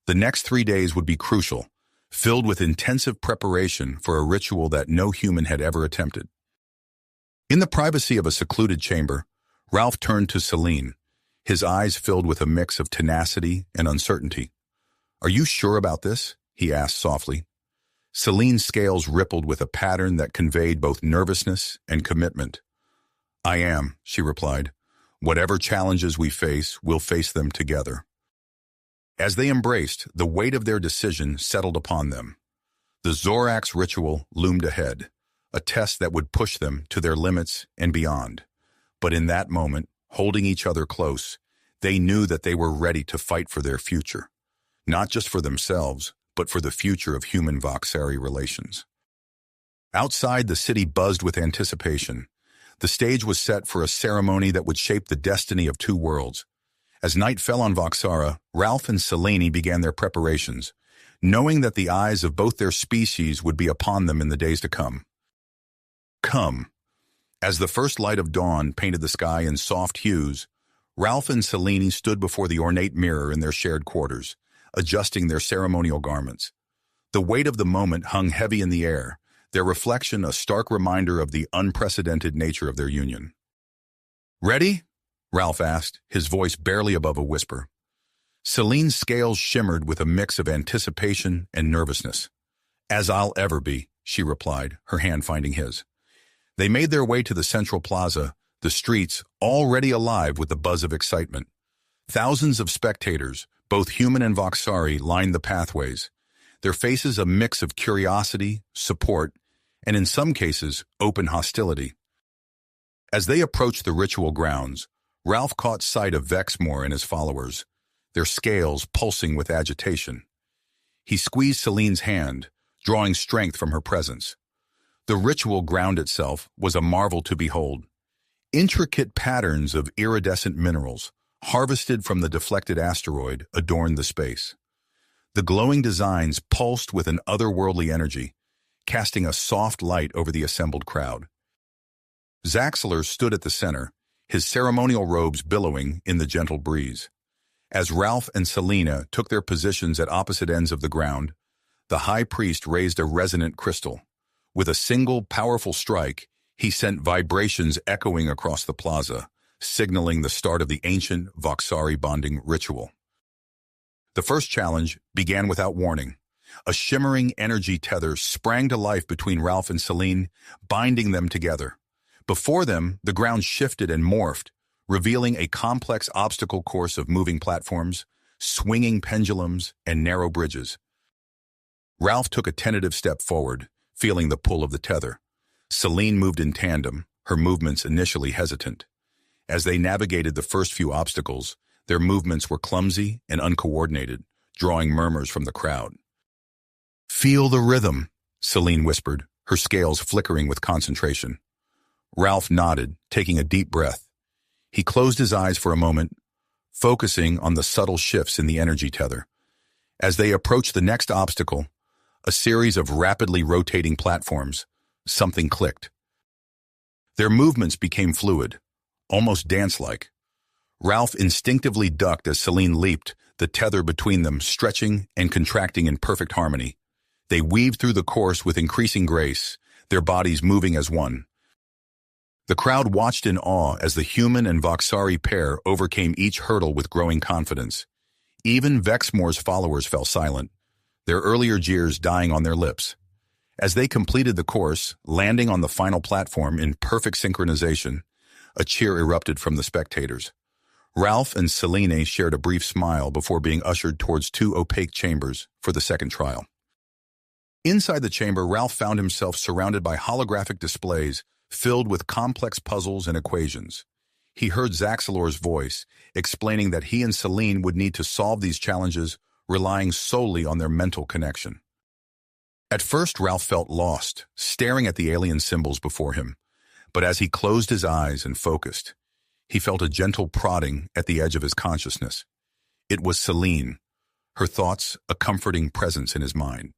The next 3 days would be crucial, filled with intensive preparation for a ritual that no human had ever attempted. In the privacy of a secluded chamber, Ralph turned to Celine, his eyes filled with a mix of tenacity and uncertainty. "Are you sure about this?" he asked softly. Celine's scales rippled with a pattern that conveyed both nervousness and commitment. "I am," she replied. Whatever challenges we face, we'll face them together. As they embraced, the weight of their decision settled upon them. The Zorax ritual loomed ahead, a test that would push them to their limits and beyond. But in that moment, holding each other close, they knew that they were ready to fight for their future. Not just for themselves, but for the future of human-Voxari relations. Outside, the city buzzed with anticipation. The stage was set for a ceremony that would shape the destiny of two worlds. As night fell on Voxara, Ralph and Selene began their preparations, knowing that the eyes of both their species would be upon them in the days to come. Come. As the first light of dawn painted the sky in soft hues, Ralph and Selene stood before the ornate mirror in their shared quarters, adjusting their ceremonial garments. The weight of the moment hung heavy in the air, their reflection a stark reminder of the unprecedented nature of their union. "Ready?" Ralph asked, his voice barely above a whisper. Selene's scales shimmered with a mix of anticipation and nervousness. "As I'll ever be," she replied, her hand finding his. They made their way to the central plaza, the streets already alive with the buzz of excitement. Thousands of spectators, both human and Voxari, lined the pathways, their faces a mix of curiosity, support, and in some cases, open hostility. As they approached the ritual grounds, Ralph caught sight of Vexmore and his followers, their scales pulsing with agitation. He squeezed Selene's hand, drawing strength from her presence. The ritual ground itself was a marvel to behold. Intricate patterns of iridescent minerals, harvested from the deflected asteroid, adorned the space. The glowing designs pulsed with an otherworldly energy, casting a soft light over the assembled crowd. Zaxler stood at the center, his ceremonial robes billowing in the gentle breeze. As Ralph and Selena took their positions at opposite ends of the ground, the high priest raised a resonant crystal. With a single powerful strike, he sent vibrations echoing across the plaza, signaling the start of the ancient Voxari bonding ritual. The first challenge began without warning. A shimmering energy tether sprang to life between Ralph and Selene, binding them together. Before them, the ground shifted and morphed, revealing a complex obstacle course of moving platforms, swinging pendulums, and narrow bridges. Ralph took a tentative step forward, feeling the pull of the tether. Selene moved in tandem, her movements initially hesitant. As they navigated the first few obstacles, their movements were clumsy and uncoordinated, drawing murmurs from the crowd. "Feel the rhythm," Selene whispered, her scales flickering with concentration. Ralph nodded, taking a deep breath. He closed his eyes for a moment, focusing on the subtle shifts in the energy tether. As they approached the next obstacle, a series of rapidly rotating platforms, something clicked. Their movements became fluid, almost dance-like. Ralph instinctively ducked as Selene leaped, the tether between them stretching and contracting in perfect harmony. They weaved through the course with increasing grace, their bodies moving as one. The crowd watched in awe as the human and Voxari pair overcame each hurdle with growing confidence. Even Vexmore's followers fell silent, their earlier jeers dying on their lips. As they completed the course, landing on the final platform in perfect synchronization, a cheer erupted from the spectators. Ralph and Selene shared a brief smile before being ushered towards two opaque chambers for the second trial. Inside the chamber, Ralph found himself surrounded by holographic displays filled with complex puzzles and equations. He heard Zaxelor's voice, explaining that he and Selene would need to solve these challenges, relying solely on their mental connection. At first, Ralph felt lost, staring at the alien symbols before him. But as he closed his eyes and focused, he felt a gentle prodding at the edge of his consciousness. It was Selene, her thoughts a comforting presence in his mind.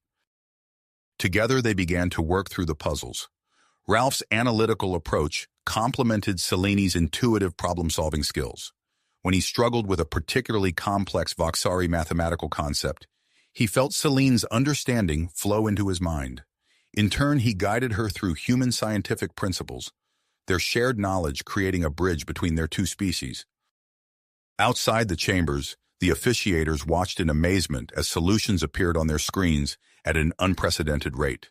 Together, they began to work through the puzzles. Ralph's analytical approach complemented Selene's intuitive problem-solving skills. When he struggled with a particularly complex Voxari mathematical concept, he felt Selene's understanding flow into his mind. In turn, he guided her through human scientific principles, their shared knowledge creating a bridge between their two species. Outside the chambers, the officiators watched in amazement as solutions appeared on their screens at an unprecedented rate.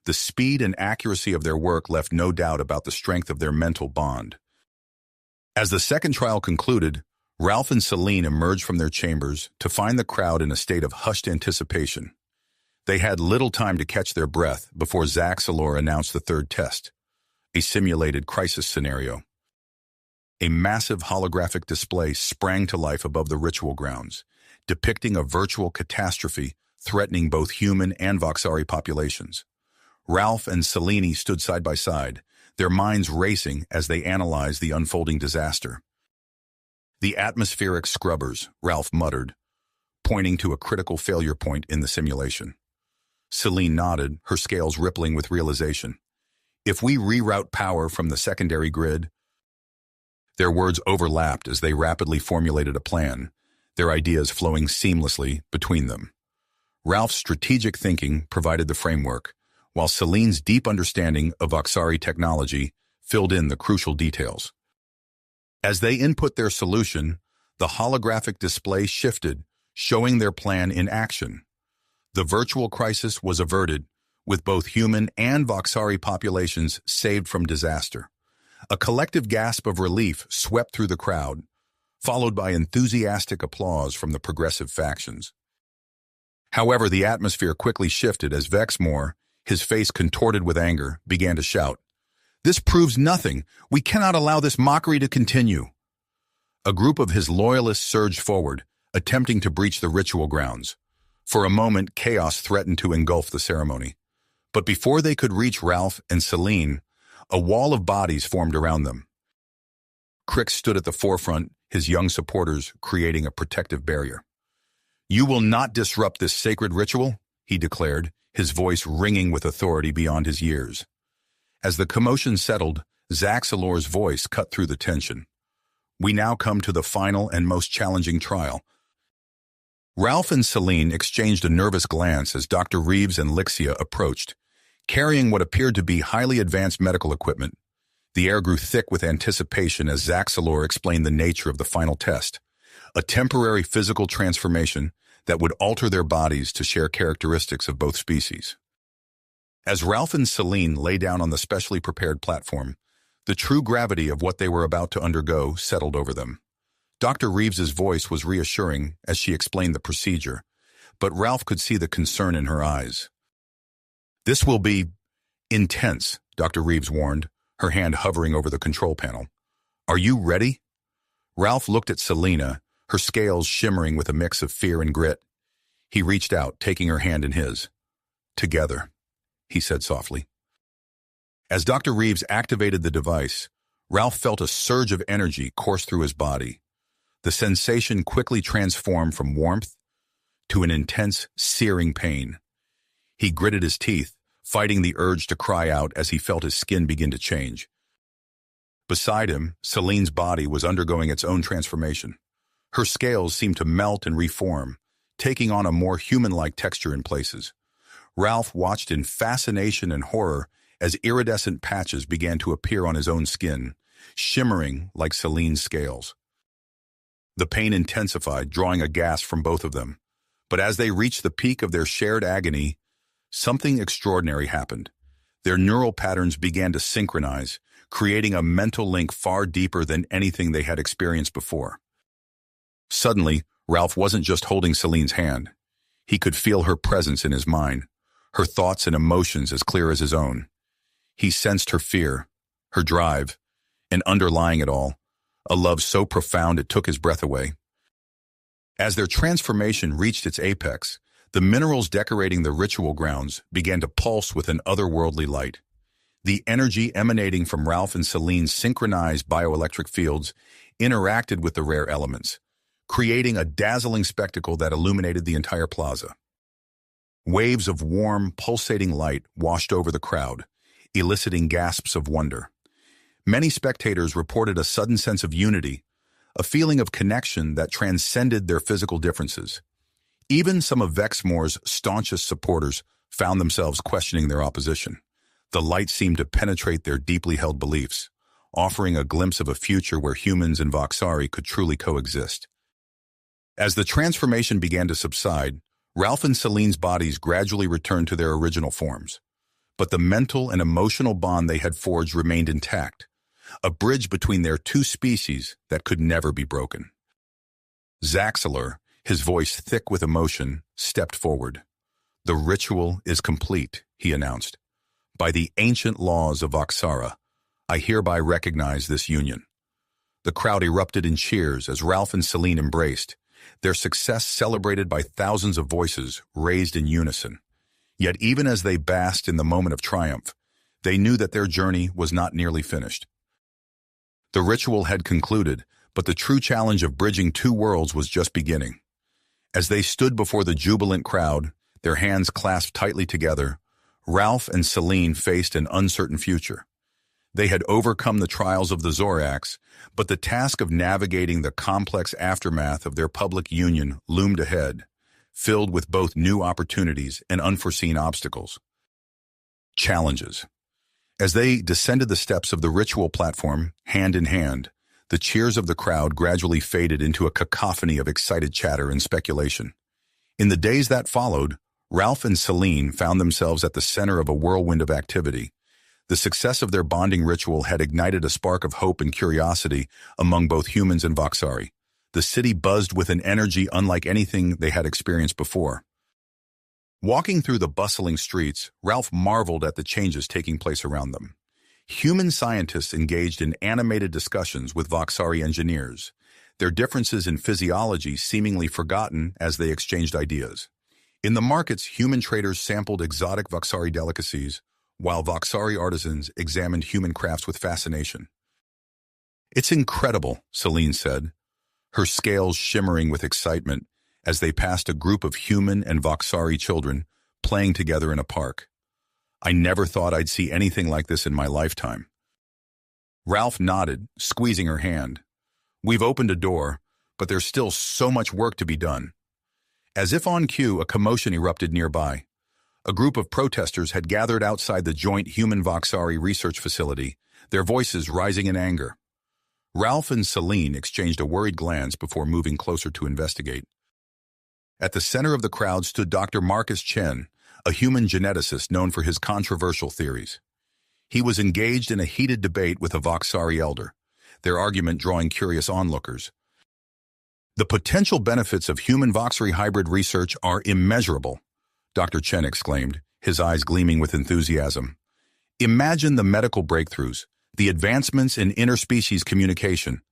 The speed and accuracy of their work left no doubt about the strength of their mental bond. As the second trial concluded, Ralph and Celine emerged from their chambers to find the crowd in a state of hushed anticipation. They had little time to catch their breath before Zaxalor announced the third test, a simulated crisis scenario. A massive holographic display sprang to life above the ritual grounds, depicting a virtual catastrophe threatening both human and Voxari populations. Ralph and Celine stood side by side, their minds racing as they analyzed the unfolding disaster. "The atmospheric scrubbers," Ralph muttered, pointing to a critical failure point in the simulation. Celine nodded, her scales rippling with realization. "If we reroute power from the secondary grid—" Their words overlapped as they rapidly formulated a plan, their ideas flowing seamlessly between them. Ralph's strategic thinking provided the framework, while Celine's deep understanding of Voxari technology filled in the crucial details. As they input their solution, the holographic display shifted, showing their plan in action. The virtual crisis was averted, with both human and Voxari populations saved from disaster. A collective gasp of relief swept through the crowd, followed by enthusiastic applause from the progressive factions. However, the atmosphere quickly shifted as Vexmore, his face contorted with anger, began to shout, "This proves nothing. We cannot allow this mockery to continue." A group of his loyalists surged forward, attempting to breach the ritual grounds. For a moment, chaos threatened to engulf the ceremony. But before they could reach Ralph and Celine, a wall of bodies formed around them. Crix stood at the forefront, his young supporters creating a protective barrier. "You will not disrupt this sacred ritual," he declared, his voice ringing with authority beyond his years. As the commotion settled, Zaxalor's voice cut through the tension. "We now come to the final and most challenging trial." Ralph and Celine exchanged a nervous glance as Dr. Reeves and Lixia approached, carrying what appeared to be highly advanced medical equipment. The air grew thick with anticipation as Zaxalor explained the nature of the final test, a temporary physical transformation that would alter their bodies to share characteristics of both species. As Ralph and Celine lay down on the specially prepared platform, the true gravity of what they were about to undergo settled over them. Dr. Reeves's voice was reassuring as she explained the procedure, but Ralph could see the concern in her eyes. "This will be intense," Dr. Reeves warned, her hand hovering over the control panel. "Are you ready?" Ralph looked at Selena, her scales shimmering with a mix of fear and grit. He reached out, taking her hand in his. "Together," he said softly. As Dr. Reeves activated the device, Ralph felt a surge of energy course through his body. The sensation quickly transformed from warmth to an intense, searing pain. He gritted his teeth, fighting the urge to cry out as he felt his skin begin to change. Beside him, Celine's body was undergoing its own transformation. Her scales seemed to melt and reform, taking on a more human-like texture in places. Ralph watched in fascination and horror as iridescent patches began to appear on his own skin, shimmering like Celine's scales. The pain intensified, drawing a gasp from both of them. But as they reached the peak of their shared agony, something extraordinary happened. Their neural patterns began to synchronize, creating a mental link far deeper than anything they had experienced before. Suddenly, Ralph wasn't just holding Celine's hand. He could feel her presence in his mind, her thoughts and emotions as clear as his own. He sensed her fear, her drive, and underlying it all, a love so profound it took his breath away. As their transformation reached its apex, the minerals decorating the ritual grounds began to pulse with an otherworldly light. The energy emanating from Ralph and Celine's synchronized bioelectric fields interacted with the rare elements, creating a dazzling spectacle that illuminated the entire plaza. Waves of warm, pulsating light washed over the crowd, eliciting gasps of wonder. Many spectators reported a sudden sense of unity, a feeling of connection that transcended their physical differences. Even some of Vexmore's staunchest supporters found themselves questioning their opposition. The light seemed to penetrate their deeply held beliefs, offering a glimpse of a future where humans and Voxari could truly coexist. As the transformation began to subside, Ralph and Celine's bodies gradually returned to their original forms. But the mental and emotional bond they had forged remained intact, a bridge between their two species that could never be broken. Zaxelor, his voice thick with emotion, stepped forward. "The ritual is complete," he announced. "By the ancient laws of Voxara, I hereby recognize this union." The crowd erupted in cheers as Ralph and Celine embraced, their success celebrated by thousands of voices raised in unison. Yet even as they basked in the moment of triumph, they knew that their journey was not nearly finished. The ritual had concluded, but the true challenge of bridging two worlds was just beginning. As they stood before the jubilant crowd, their hands clasped tightly together, Ralph and Celine faced an uncertain future. They had overcome the trials of the Zorax, but the task of navigating the complex aftermath of their public union loomed ahead, filled with both new opportunities and unforeseen obstacles. Challenges. As they descended the steps of the ritual platform, hand in hand, the cheers of the crowd gradually faded into a cacophony of excited chatter and speculation. In the days that followed, Ralph and Celine found themselves at the center of a whirlwind of activity. The success of their bonding ritual had ignited a spark of hope and curiosity among both humans and Voxari. The city buzzed with an energy unlike anything they had experienced before. Walking through the bustling streets, Ralph marveled at the changes taking place around them. Human scientists engaged in animated discussions with Voxari engineers, their differences in physiology seemingly forgotten as they exchanged ideas. In the markets, human traders sampled exotic Voxari delicacies, while Voxari artisans examined human crafts with fascination. "It's incredible," Celine said, her scales shimmering with excitement as they passed a group of human and Voxari children playing together in a park. "I never thought I'd see anything like this in my lifetime." Ralph nodded, squeezing her hand. "We've opened a door, but there's still so much work to be done." As if on cue, a commotion erupted nearby. A group of protesters had gathered outside the joint human-Voxari research facility, their voices rising in anger. Ralph and Celine exchanged a worried glance before moving closer to investigate. At the center of the crowd stood Dr. Marcus Chen, a human geneticist known for his controversial theories. He was engaged in a heated debate with a Voxari elder, their argument drawing curious onlookers. "The potential benefits of human Voxari hybrid research are immeasurable," Dr. Chen exclaimed, his eyes gleaming with enthusiasm. "Imagine the medical breakthroughs, the advancements in interspecies communication."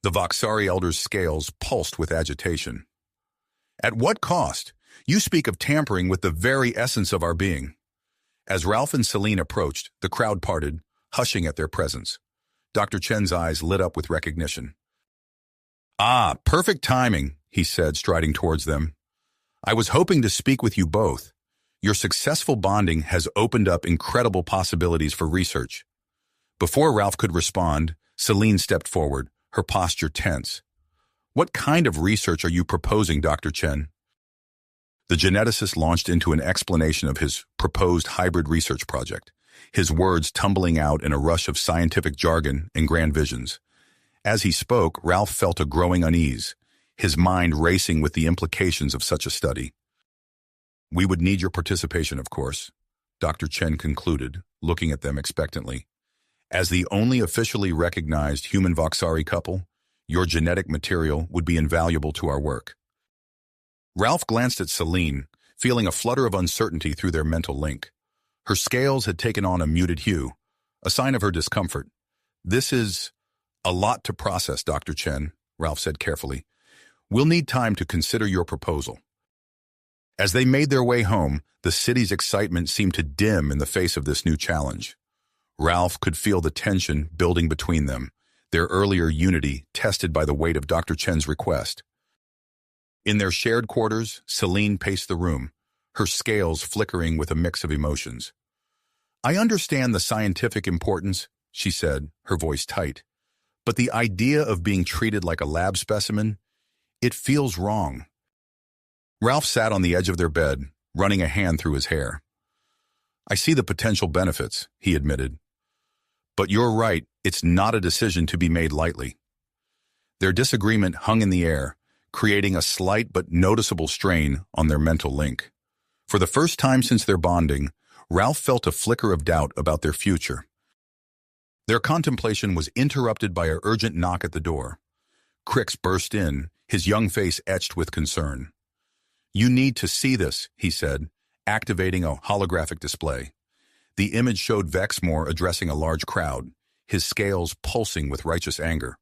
The Voxari elder's scales pulsed with agitation. "At what cost? You speak of tampering with the very essence of our being." As Ralph and Celine approached, the crowd parted, hushing at their presence. Dr. Chen's eyes lit up with recognition. "Ah, perfect timing," he said, striding towards them. "I was hoping to speak with you both. Your successful bonding has opened up incredible possibilities for research." Before Ralph could respond, Celine stepped forward, her posture tense. "What kind of research are you proposing, Dr. Chen?" The geneticist launched into an explanation of his proposed hybrid research project, his words tumbling out in a rush of scientific jargon and grand visions. As he spoke, Ralph felt a growing unease, his mind racing with the implications of such a study. "We would need your participation, of course," Dr. Chen concluded, looking at them expectantly. "As the only officially recognized human Voxari couple, your genetic material would be invaluable to our work." Ralph glanced at Celine, feeling a flutter of uncertainty through their mental link. Her scales had taken on a muted hue, a sign of her discomfort. "This is a lot to process, Dr. Chen," Ralph said carefully. "We'll need time to consider your proposal." As they made their way home, the city's excitement seemed to dim in the face of this new challenge. Ralph could feel the tension building between them, their earlier unity tested by the weight of Dr. Chen's request. In their shared quarters, Celine paced the room, her scales flickering with a mix of emotions. "I understand the scientific importance," she said, her voice tight. "But the idea of being treated like a lab specimen, it feels wrong." Ralph sat on the edge of their bed, running a hand through his hair. "I see the potential benefits," he admitted. "But you're right, it's not a decision to be made lightly." Their disagreement hung in the air, creating a slight but noticeable strain on their mental link. For the first time since their bonding, Ralph felt a flicker of doubt about their future. Their contemplation was interrupted by an urgent knock at the door. Crix burst in, his young face etched with concern. "You need to see this," he said, activating a holographic display. The image showed Vexmore addressing a large crowd, his scales pulsing with righteous anger.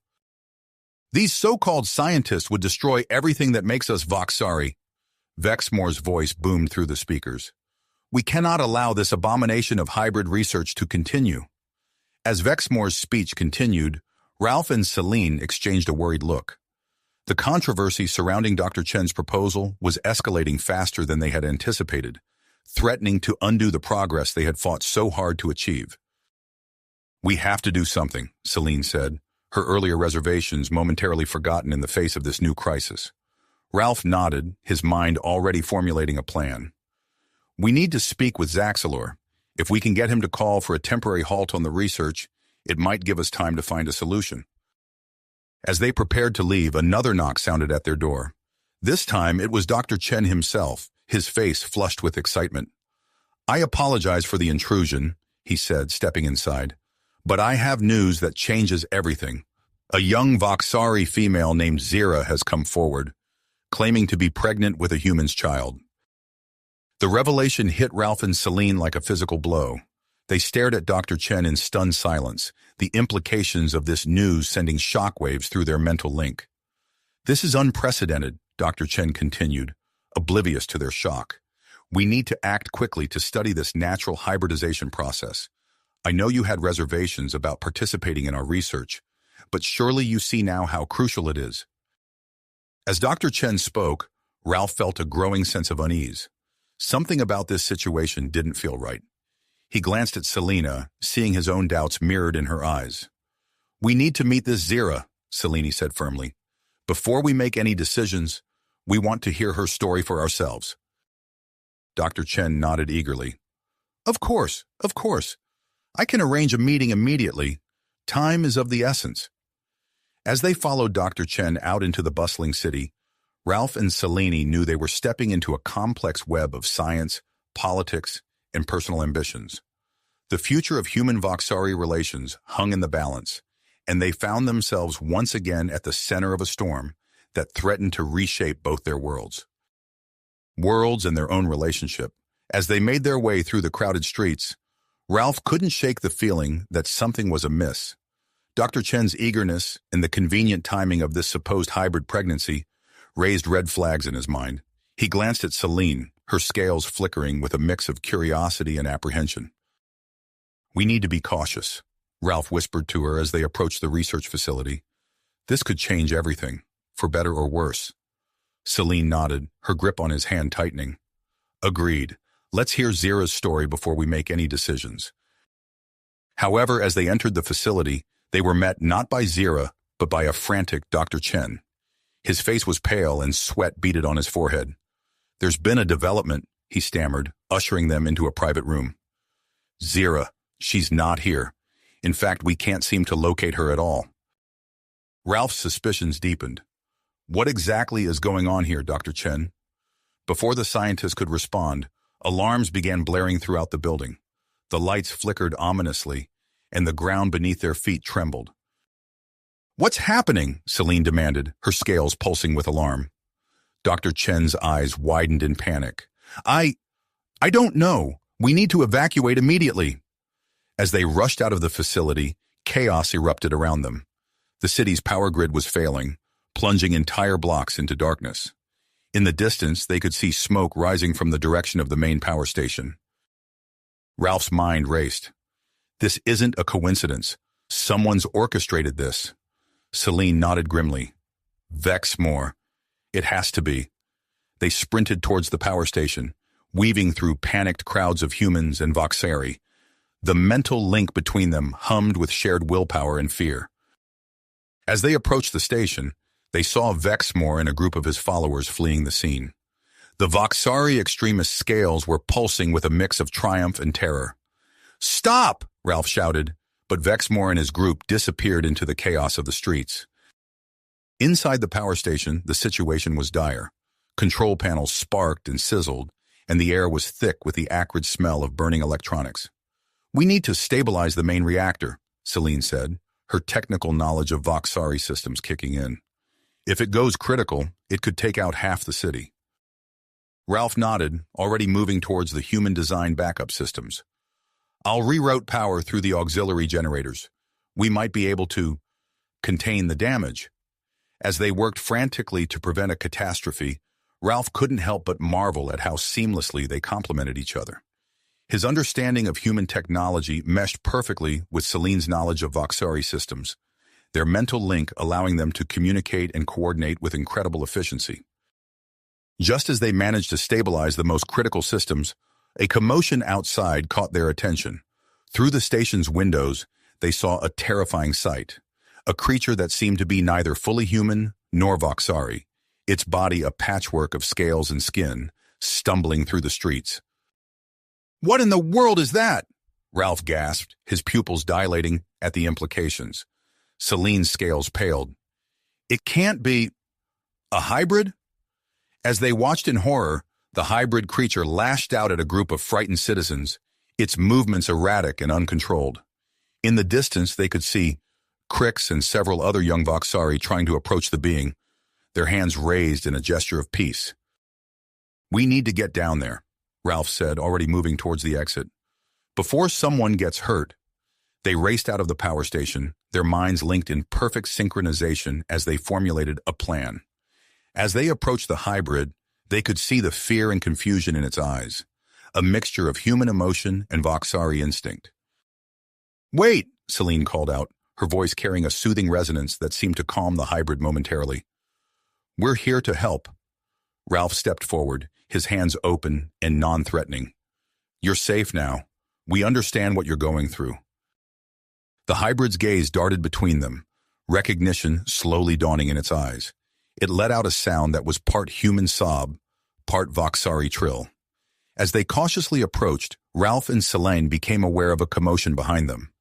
"These so-called scientists would destroy everything that makes us Voxari." Vexmore's voice boomed through the speakers. "We cannot allow this abomination of hybrid research to continue." As Vexmore's speech continued, Ralph and Celine exchanged a worried look. The controversy surrounding Dr. Chen's proposal was escalating faster than they had anticipated, threatening to undo the progress they had fought so hard to achieve. "We have to do something," Celine said, her earlier reservations momentarily forgotten in the face of this new crisis. Ralph nodded, his mind already formulating a plan. "We need to speak with Zaxalor. If we can get him to call for a temporary halt on the research, it might give us time to find a solution." As they prepared to leave, another knock sounded at their door. This time, it was Dr. Chen himself, his face flushed with excitement. "I apologize for the intrusion," he said, stepping inside, "but I have news that changes everything. A young Voxari female named Zira has come forward, claiming to be pregnant with a human's child." The revelation hit Ralph and Celine like a physical blow. They stared at Dr. Chen in stunned silence, the implications of this news sending shockwaves through their mental link. "This is unprecedented," Dr. Chen continued, oblivious to their shock. "We need to act quickly to study this natural hybridization process. I know you had reservations about participating in our research, but surely you see now how crucial it is." As Dr. Chen spoke, Ralph felt a growing sense of unease. Something about this situation didn't feel right. He glanced at Selena, seeing his own doubts mirrored in her eyes. "We need to meet this Zira," Selene said firmly. "Before we make any decisions, we want to hear her story for ourselves." Dr. Chen nodded eagerly. Of course. I can arrange a meeting immediately. Time is of the essence." As they followed Dr. Chen out into the bustling city, Ralph and Selene knew they were stepping into a complex web of science, politics, and personal ambitions. The future of human Voxari relations hung in the balance, and they found themselves once again at the center of a storm that threatened to reshape both their worlds. Worlds and their own relationship. As they made their way through the crowded streets, Ralph couldn't shake the feeling that something was amiss. Dr. Chen's eagerness and the convenient timing of this supposed hybrid pregnancy raised red flags in his mind. He glanced at Celine, her scales flickering with a mix of curiosity and apprehension. "We need to be cautious," Ralph whispered to her as they approached the research facility. "This could change everything, for better or worse." Celine nodded, her grip on his hand tightening. "Agreed. Let's hear Zira's story before we make any decisions." However, as they entered the facility, they were met not by Zira, but by a frantic Dr. Chen. His face was pale and sweat beaded on his forehead. "There's been a development," he stammered, ushering them into a private room. "Zira, she's not here. In fact, we can't seem to locate her at all." Ralph's suspicions deepened. "What exactly is going on here, Dr. Chen?" Before the scientist could respond, alarms began blaring throughout the building. The lights flickered ominously, and the ground beneath their feet trembled. "What's happening?" Celine demanded, her scales pulsing with alarm. Dr. Chen's eyes widened in panic. I don't know. We need to evacuate immediately." As they rushed out of the facility, chaos erupted around them. The city's power grid was failing, plunging entire blocks into darkness. In the distance, they could see smoke rising from the direction of the main power station. Ralph's mind raced. This isn't a coincidence. Someone's orchestrated this. Celine nodded grimly. Vexmore. It has to be. They sprinted towards the power station, weaving through panicked crowds of humans and Voxari. The mental link between them hummed with shared willpower and fear. As they approached the station, they saw Vexmore and a group of his followers fleeing the scene. The Voxari extremist scales were pulsing with a mix of triumph and terror. "Stop!" Ralph shouted, but Vexmore and his group disappeared into the chaos of the streets. Inside the power station, the situation was dire. Control panels sparked and sizzled, and the air was thick with the acrid smell of burning electronics. "We need to stabilize the main reactor," Celine said, her technical knowledge of Voxari systems kicking in. If it goes critical, it could take out half the city. Ralph nodded, already moving towards the human-designed backup systems. I'll reroute power through the auxiliary generators. We might be able to contain the damage. As they worked frantically to prevent a catastrophe, Ralph couldn't help but marvel at how seamlessly they complemented each other. His understanding of human technology meshed perfectly with Celine's knowledge of Voxari systems, their mental link allowing them to communicate and coordinate with incredible efficiency. Just as they managed to stabilize the most critical systems, a commotion outside caught their attention. Through the station's windows, they saw a terrifying sight, a creature that seemed to be neither fully human nor Voxari, its body a patchwork of scales and skin, stumbling through the streets. "What in the world is that?" Ralph gasped, his pupils dilating at the implications. Celine's scales paled. "It can't be a hybrid?" As they watched in horror, the hybrid creature lashed out at a group of frightened citizens, its movements erratic and uncontrolled. In the distance, they could see Crix and several other young Voxari trying to approach the being, their hands raised in a gesture of peace. "We need to get down there," Ralph said, already moving towards the exit. "Before someone gets hurt." They raced out of the power station, their minds linked in perfect synchronization as they formulated a plan. As they approached the hybrid, they could see the fear and confusion in its eyes, a mixture of human emotion and Voxari instinct. "Wait," Celine called out, her voice carrying a soothing resonance that seemed to calm the hybrid momentarily. "We're here to help." Ralph stepped forward, his hands open and non-threatening. "You're safe now. We understand what you're going through." The hybrid's gaze darted between them, recognition slowly dawning in its eyes. It let out a sound that was part human sob, part Voxari trill. As they cautiously approached, Ralph and Celine became aware of a commotion behind them.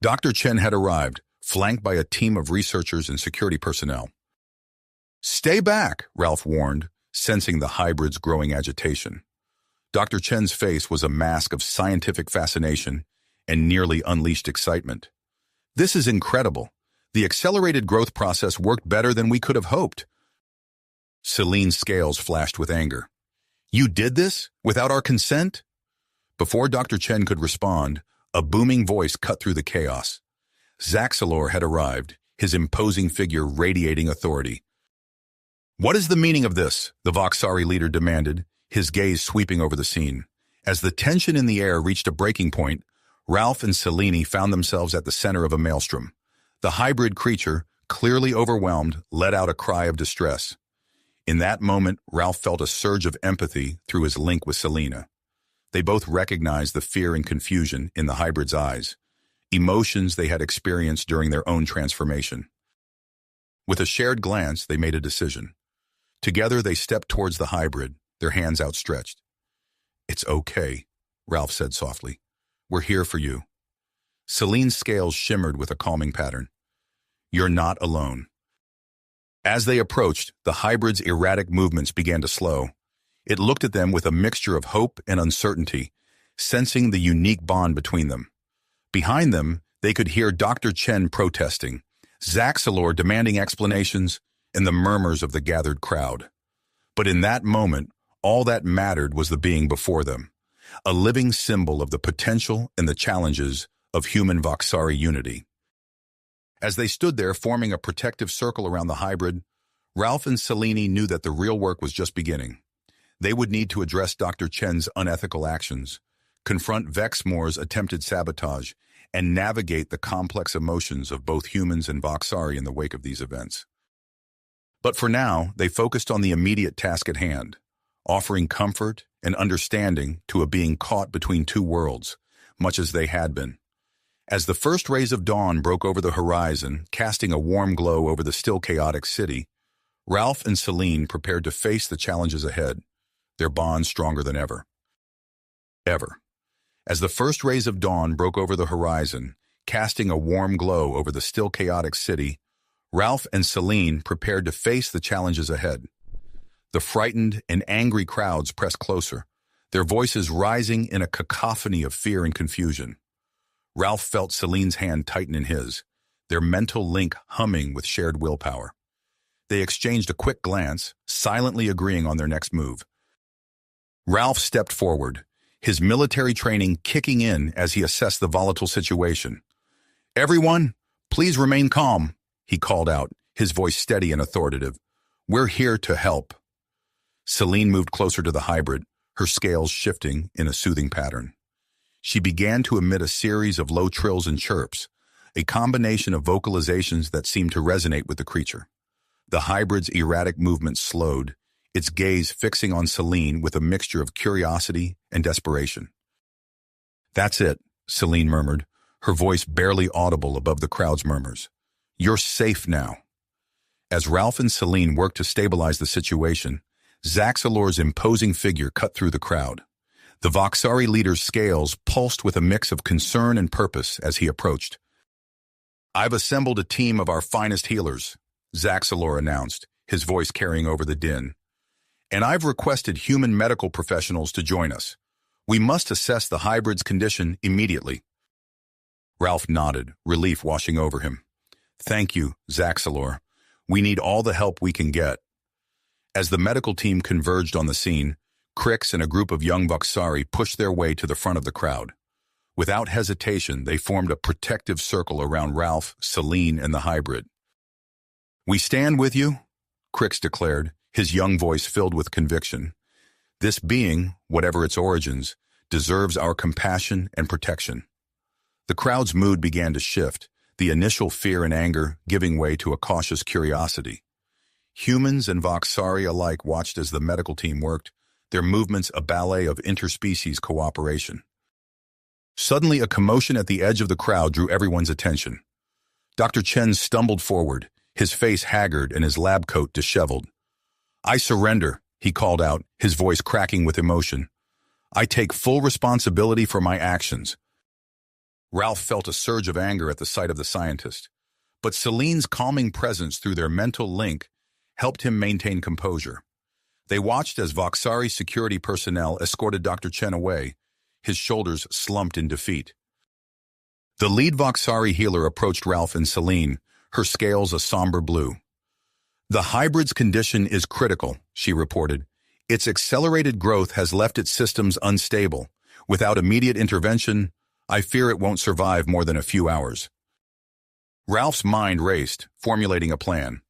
Dr. Chen had arrived, flanked by a team of researchers and security personnel. "Stay back," Ralph warned, sensing the hybrid's growing agitation. Dr. Chen's face was a mask of scientific fascination and nearly unleashed excitement. "This is incredible. The accelerated growth process worked better than we could have hoped." Celine's scales flashed with anger. "You did this? Without our consent?" Before Dr. Chen could respond, a booming voice cut through the chaos. Zaxalor had arrived, his imposing figure radiating authority. "What is the meaning of this?" the Voxari leader demanded, his gaze sweeping over the scene. As the tension in the air reached a breaking point, Ralph and Celine found themselves at the center of a maelstrom. The hybrid creature, clearly overwhelmed, let out a cry of distress. In that moment, Ralph felt a surge of empathy through his link with Selena. They both recognized the fear and confusion in the hybrid's eyes, emotions they had experienced during their own transformation. With a shared glance, they made a decision. Together, they stepped towards the hybrid, their hands outstretched. "It's okay," Ralph said softly. "We're here for you." Celine's scales shimmered with a calming pattern. "You're not alone." As they approached, the hybrid's erratic movements began to slow. It looked at them with a mixture of hope and uncertainty, sensing the unique bond between them. Behind them, they could hear Dr. Chen protesting, Zaxalor demanding explanations, and the murmurs of the gathered crowd. But in that moment, all that mattered was the being before them, a living symbol of the potential and the challenges of human Voxari unity. As they stood there forming a protective circle around the hybrid, Ralph and Celine knew that the real work was just beginning. They would need to address Dr. Chen's unethical actions, confront Vexmore's attempted sabotage, and navigate the complex emotions of both humans and Voxari in the wake of these events. But for now, they focused on the immediate task at hand, offering comfort and understanding to a being caught between two worlds, much as they had been. As the first rays of dawn broke over the horizon, casting a warm glow over the still chaotic city, Ralph and Celine prepared to face the challenges ahead, their bond stronger than ever. As the first rays of dawn broke over the horizon, casting a warm glow over the still chaotic city, Ralph and Celine prepared to face the challenges ahead. The frightened and angry crowds pressed closer, their voices rising in a cacophony of fear and confusion. Ralph felt Celine's hand tighten in his, their mental link humming with shared willpower. They exchanged a quick glance, silently agreeing on their next move. Ralph stepped forward, his military training kicking in as he assessed the volatile situation. "Everyone, please remain calm," he called out, his voice steady and authoritative. "We're here to help." Celine moved closer to the hybrid, her scales shifting in a soothing pattern. She began to emit a series of low trills and chirps, a combination of vocalizations that seemed to resonate with the creature. The hybrid's erratic movements slowed, its gaze fixing on Celine with a mixture of curiosity and desperation. "That's it," Celine murmured, her voice barely audible above the crowd's murmurs. "You're safe now." As Ralph and Celine worked to stabilize the situation, Zaxalor's imposing figure cut through the crowd. The Voxari leader's scales pulsed with a mix of concern and purpose as he approached. "I've assembled a team of our finest healers," Zaxalor announced, his voice carrying over the din. "And I've requested human medical professionals to join us. We must assess the hybrid's condition immediately." Ralph nodded, relief washing over him. "Thank you, Zaxalor. We need all the help we can get." As the medical team converged on the scene, Crix and a group of young Voxari pushed their way to the front of the crowd. Without hesitation, they formed a protective circle around Ralph, Celine, and the hybrid. "We stand with you," Crix declared, his young voice filled with conviction. "This being, whatever its origins, deserves our compassion and protection." The crowd's mood began to shift, the initial fear and anger giving way to a cautious curiosity. Humans and Voxari alike watched as the medical team worked, their movements a ballet of interspecies cooperation. Suddenly, a commotion at the edge of the crowd drew everyone's attention. Dr. Chen stumbled forward, his face haggard and his lab coat disheveled. "I surrender," he called out, his voice cracking with emotion. "I take full responsibility for my actions." Ralph felt a surge of anger at the sight of the scientist, but Celine's calming presence through their mental link helped him maintain composure. They watched as Voxari security personnel escorted Dr. Chen away, his shoulders slumped in defeat. The lead Voxari healer approached Ralph and Celine, her scales a somber blue. "The hybrid's condition is critical," she reported. "Its accelerated growth has left its systems unstable. Without immediate intervention, I fear it won't survive more than a few hours." Ralph's mind raced, formulating a plan.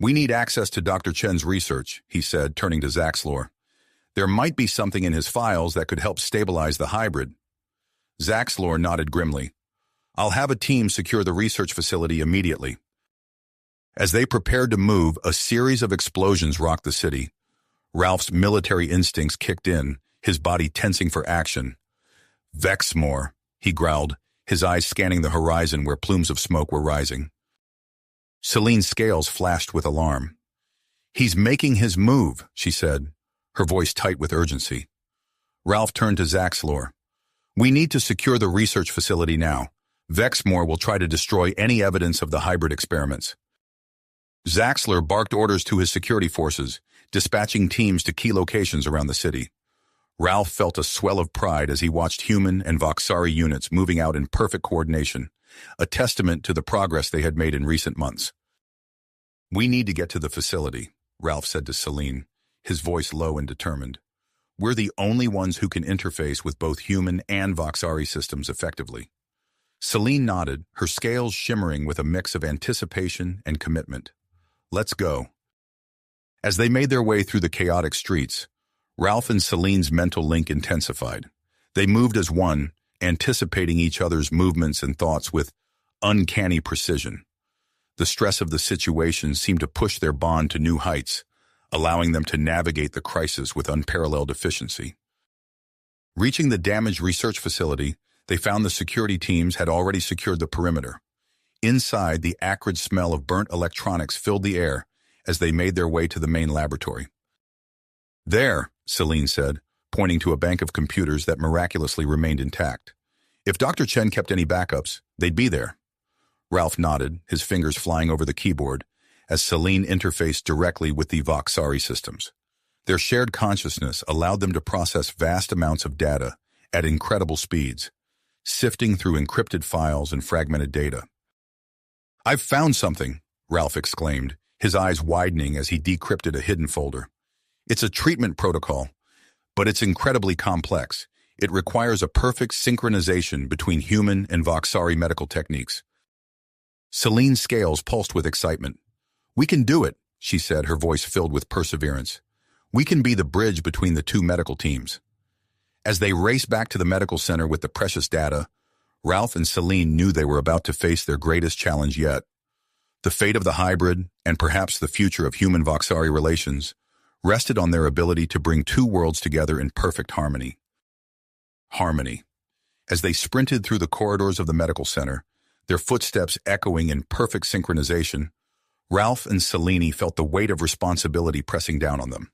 "We need access to Dr. Chen's research," he said, turning to Zaxalor. "There might be something in his files that could help stabilize the hybrid." Zaxalor nodded grimly. "I'll have a team secure the research facility immediately." As they prepared to move, a series of explosions rocked the city. Ralph's military instincts kicked in, his body tensing for action. "Vexmore," he growled, his eyes scanning the horizon where plumes of smoke were rising. Celine's scales flashed with alarm. "He's making his move," she said, her voice tight with urgency. Ralph turned to Zaxalor. "We need to secure the research facility now. Vexmore will try to destroy any evidence of the hybrid experiments." Zaxalor barked orders to his security forces, dispatching teams to key locations around the city. Ralph felt a swell of pride as he watched human and Voxari units moving out in perfect coordination, a testament to the progress they had made in recent months. "We need to get to the facility," Ralph said to Celine, his voice low and determined. "We're the only ones who can interface with both human and Voxari systems effectively." Celine nodded, her scales shimmering with a mix of anticipation and commitment. "Let's go." As they made their way through the chaotic streets, Ralph and Celine's mental link intensified. They moved as one, anticipating each other's movements and thoughts with uncanny precision. The stress of the situation seemed to push their bond to new heights, allowing them to navigate the crisis with unparalleled efficiency. Reaching the damaged research facility, they found the security teams had already secured the perimeter. Inside, the acrid smell of burnt electronics filled the air as they made their way to the main laboratory. "There," Celine said, pointing to a bank of computers that miraculously remained intact. "If Dr. Chen kept any backups, they'd be there." Ralph nodded, his fingers flying over the keyboard, as Celine interfaced directly with the Voxari systems. Their shared consciousness allowed them to process vast amounts of data at incredible speeds. sifting through encrypted files and fragmented data. "I've found something," Ralph exclaimed, his eyes widening as he decrypted a hidden folder. "It's a treatment protocol, but it's incredibly complex. It requires a perfect synchronization between human and Voxari medical techniques." Celine's scales pulsed with excitement. "We can do it," she said, her voice filled with perseverance. "We can be the bridge between the two medical teams." As they raced back to the medical center with the precious data, Ralph and Celine knew they were about to face their greatest challenge yet. The fate of the hybrid, and perhaps the future of human-Voxari relations, rested on their ability to bring two worlds together in perfect harmony. Harmony. As they sprinted through the corridors of the medical center, their footsteps echoing in perfect synchronization, Ralph and Celine felt the weight of responsibility pressing down on them.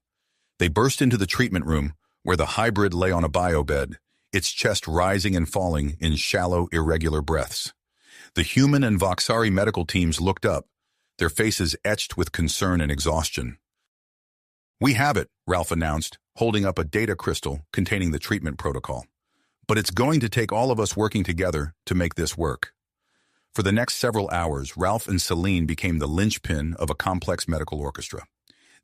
They burst into the treatment room, where the hybrid lay on a biobed, its chest rising and falling in shallow, irregular breaths. The human and Voxari medical teams looked up, their faces etched with concern and exhaustion. "We have it," Ralph announced, holding up a data crystal containing the treatment protocol. "But it's going to take all of us working together to make this work." For the next several hours, Ralph and Celine became the linchpin of a complex medical orchestra.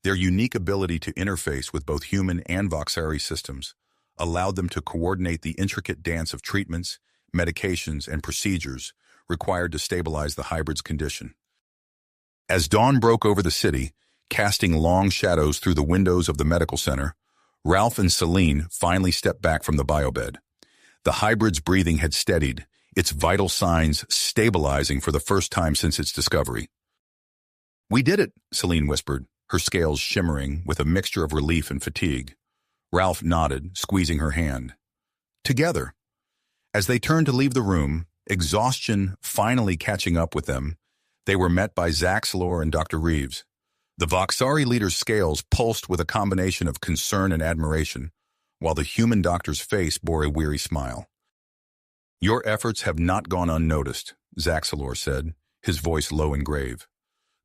Their unique ability to interface with both human and Voxari systems allowed them to coordinate the intricate dance of treatments, medications, and procedures required to stabilize the hybrid's condition. As dawn broke over the city, casting long shadows through the windows of the medical center, Ralph and Celine finally stepped back from the biobed. The hybrid's breathing had steadied, its vital signs stabilizing for the first time since its discovery. "We did it," Celine whispered, her scales shimmering with a mixture of relief and fatigue. Ralph nodded, squeezing her hand. "Together." As they turned to leave the room, exhaustion finally catching up with them, they were met by Zaxlor and Dr. Reeves. The Voxari leader's scales pulsed with a combination of concern and admiration, while the human doctor's face bore a weary smile. "Your efforts have not gone unnoticed," Zaxlor said, his voice low and grave.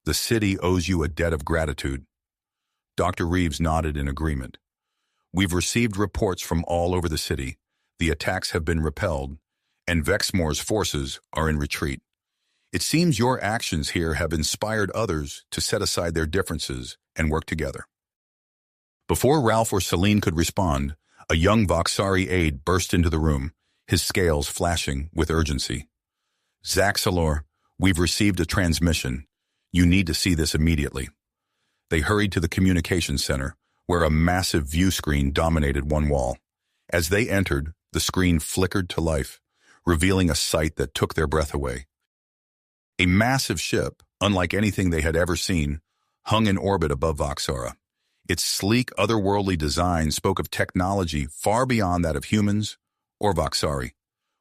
"The city owes you a debt of gratitude." Dr. Reeves nodded in agreement. "We've received reports from all over the city. The attacks have been repelled, and Vexmore's forces are in retreat. It seems your actions here have inspired others to set aside their differences and work together." Before Ralph or Celine could respond, a young Voxari aide burst into the room, his scales flashing with urgency. "Zaxlor, we've received a transmission. You need to see this immediately." They hurried to the communications center, where a massive view screen dominated one wall. As they entered, the screen flickered to life, revealing a sight that took their breath away. A massive ship, unlike anything they had ever seen, hung in orbit above Voxara. Its sleek, otherworldly design spoke of technology far beyond that of humans or Voxari.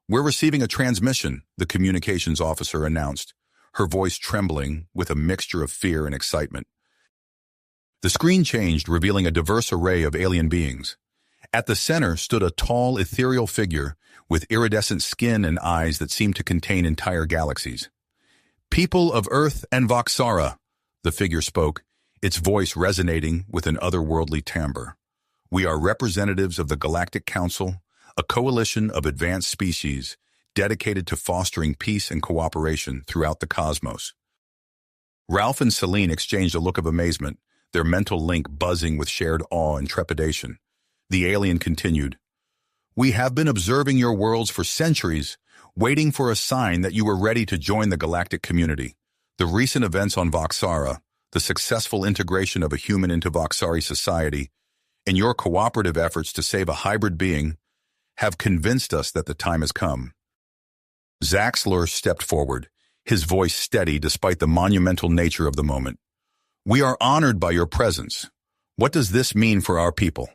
"We're receiving a transmission," the communications officer announced, her voice trembling with a mixture of fear and excitement. The screen changed, revealing a diverse array of alien beings. At the center stood a tall, ethereal figure with iridescent skin and eyes that seemed to contain entire galaxies. "People of Earth and Voxara," the figure spoke, its voice resonating with an otherworldly timbre. "We are representatives of the Galactic Council, a coalition of advanced species dedicated to fostering peace and cooperation throughout the cosmos." Ralph and Celine exchanged a look of amazement, their mental link buzzing with shared awe and trepidation. The alien continued, "We have been observing your worlds for centuries, waiting for a sign that you were ready to join the galactic community. The recent events on Voxara, the successful integration of a human into Voxari society, and your cooperative efforts to save a hybrid being have convinced us that the time has come." Zaxlor stepped forward, his voice steady despite the monumental nature of the moment. "We are honored by your presence. What does this mean for our people?"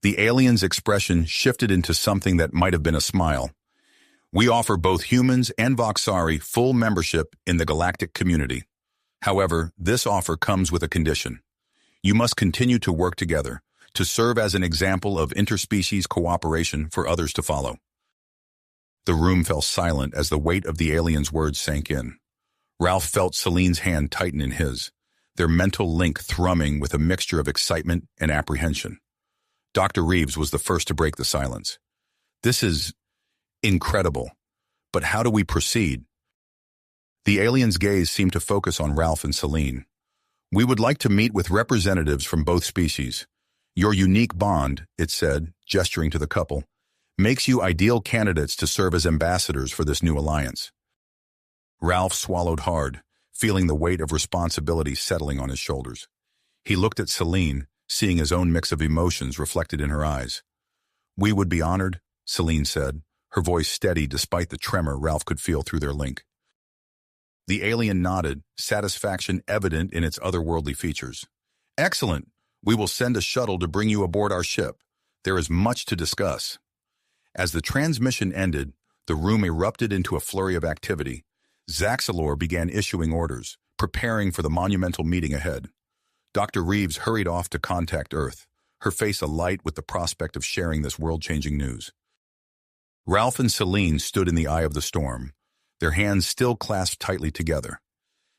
The alien's expression shifted into something that might have been a smile. "We offer both humans and Voxari full membership in the galactic community. However, this offer comes with a condition. You must continue to work together, to serve as an example of interspecies cooperation for others to follow." The room fell silent as the weight of the alien's words sank in. Ralph felt Celine's hand tighten in his, their mental link thrumming with a mixture of excitement and apprehension. Dr. Reeves was the first to break the silence. Incredible. But how do we proceed? The alien's gaze seemed to focus on Ralph and Celine. We would like to meet with representatives from both species. Your unique bond, it said, gesturing to the couple, makes you ideal candidates to serve as ambassadors for this new alliance. Ralph swallowed hard, feeling the weight of responsibility settling on his shoulders. He looked at Celine, seeing his own mix of emotions reflected in her eyes. We would be honored, Celine said, her voice steady despite the tremor Ralph could feel through their link. The alien nodded, satisfaction evident in its otherworldly features. Excellent. We will send a shuttle to bring you aboard our ship. There is much to discuss. As the transmission ended, the room erupted into a flurry of activity. Zaxalor began issuing orders, preparing for the monumental meeting ahead. Dr. Reeves hurried off to contact Earth, her face alight with the prospect of sharing this world-changing news. Ralph and Celine stood in the eye of the storm, their hands still clasped tightly together.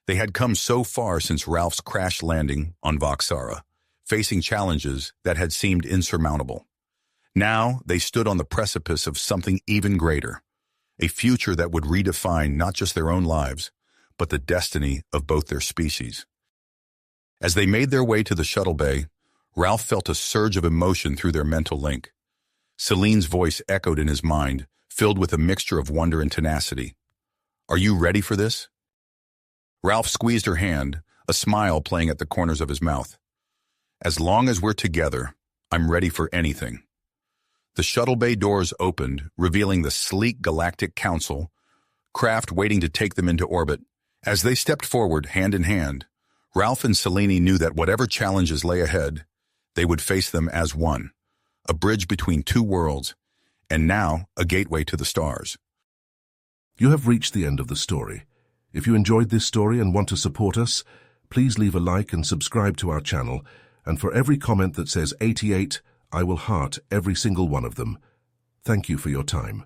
They had come so far since Ralph's crash landing on Voxara, facing challenges that had seemed insurmountable. Now they stood on the precipice of something even greater, a future that would redefine not just their own lives, but the destiny of both their species. As they made their way to the shuttle bay, Ralph felt a surge of emotion through their mental link. Celine's voice echoed in his mind, filled with a mixture of wonder and tenacity. Are you ready for this? Ralph squeezed her hand, a smile playing at the corners of his mouth. As long as we're together, I'm ready for anything. The shuttle bay doors opened, revealing the sleek Galactic Council, craft waiting to take them into orbit. As they stepped forward, hand in hand, Ralph and Celine knew that whatever challenges lay ahead, they would face them as one, a bridge between two worlds, and now a gateway to the stars. You have reached the end of the story. If you enjoyed this story and want to support us, please leave a like and subscribe to our channel, and for every comment that says 88, I will heart every single one of them. Thank you for your time.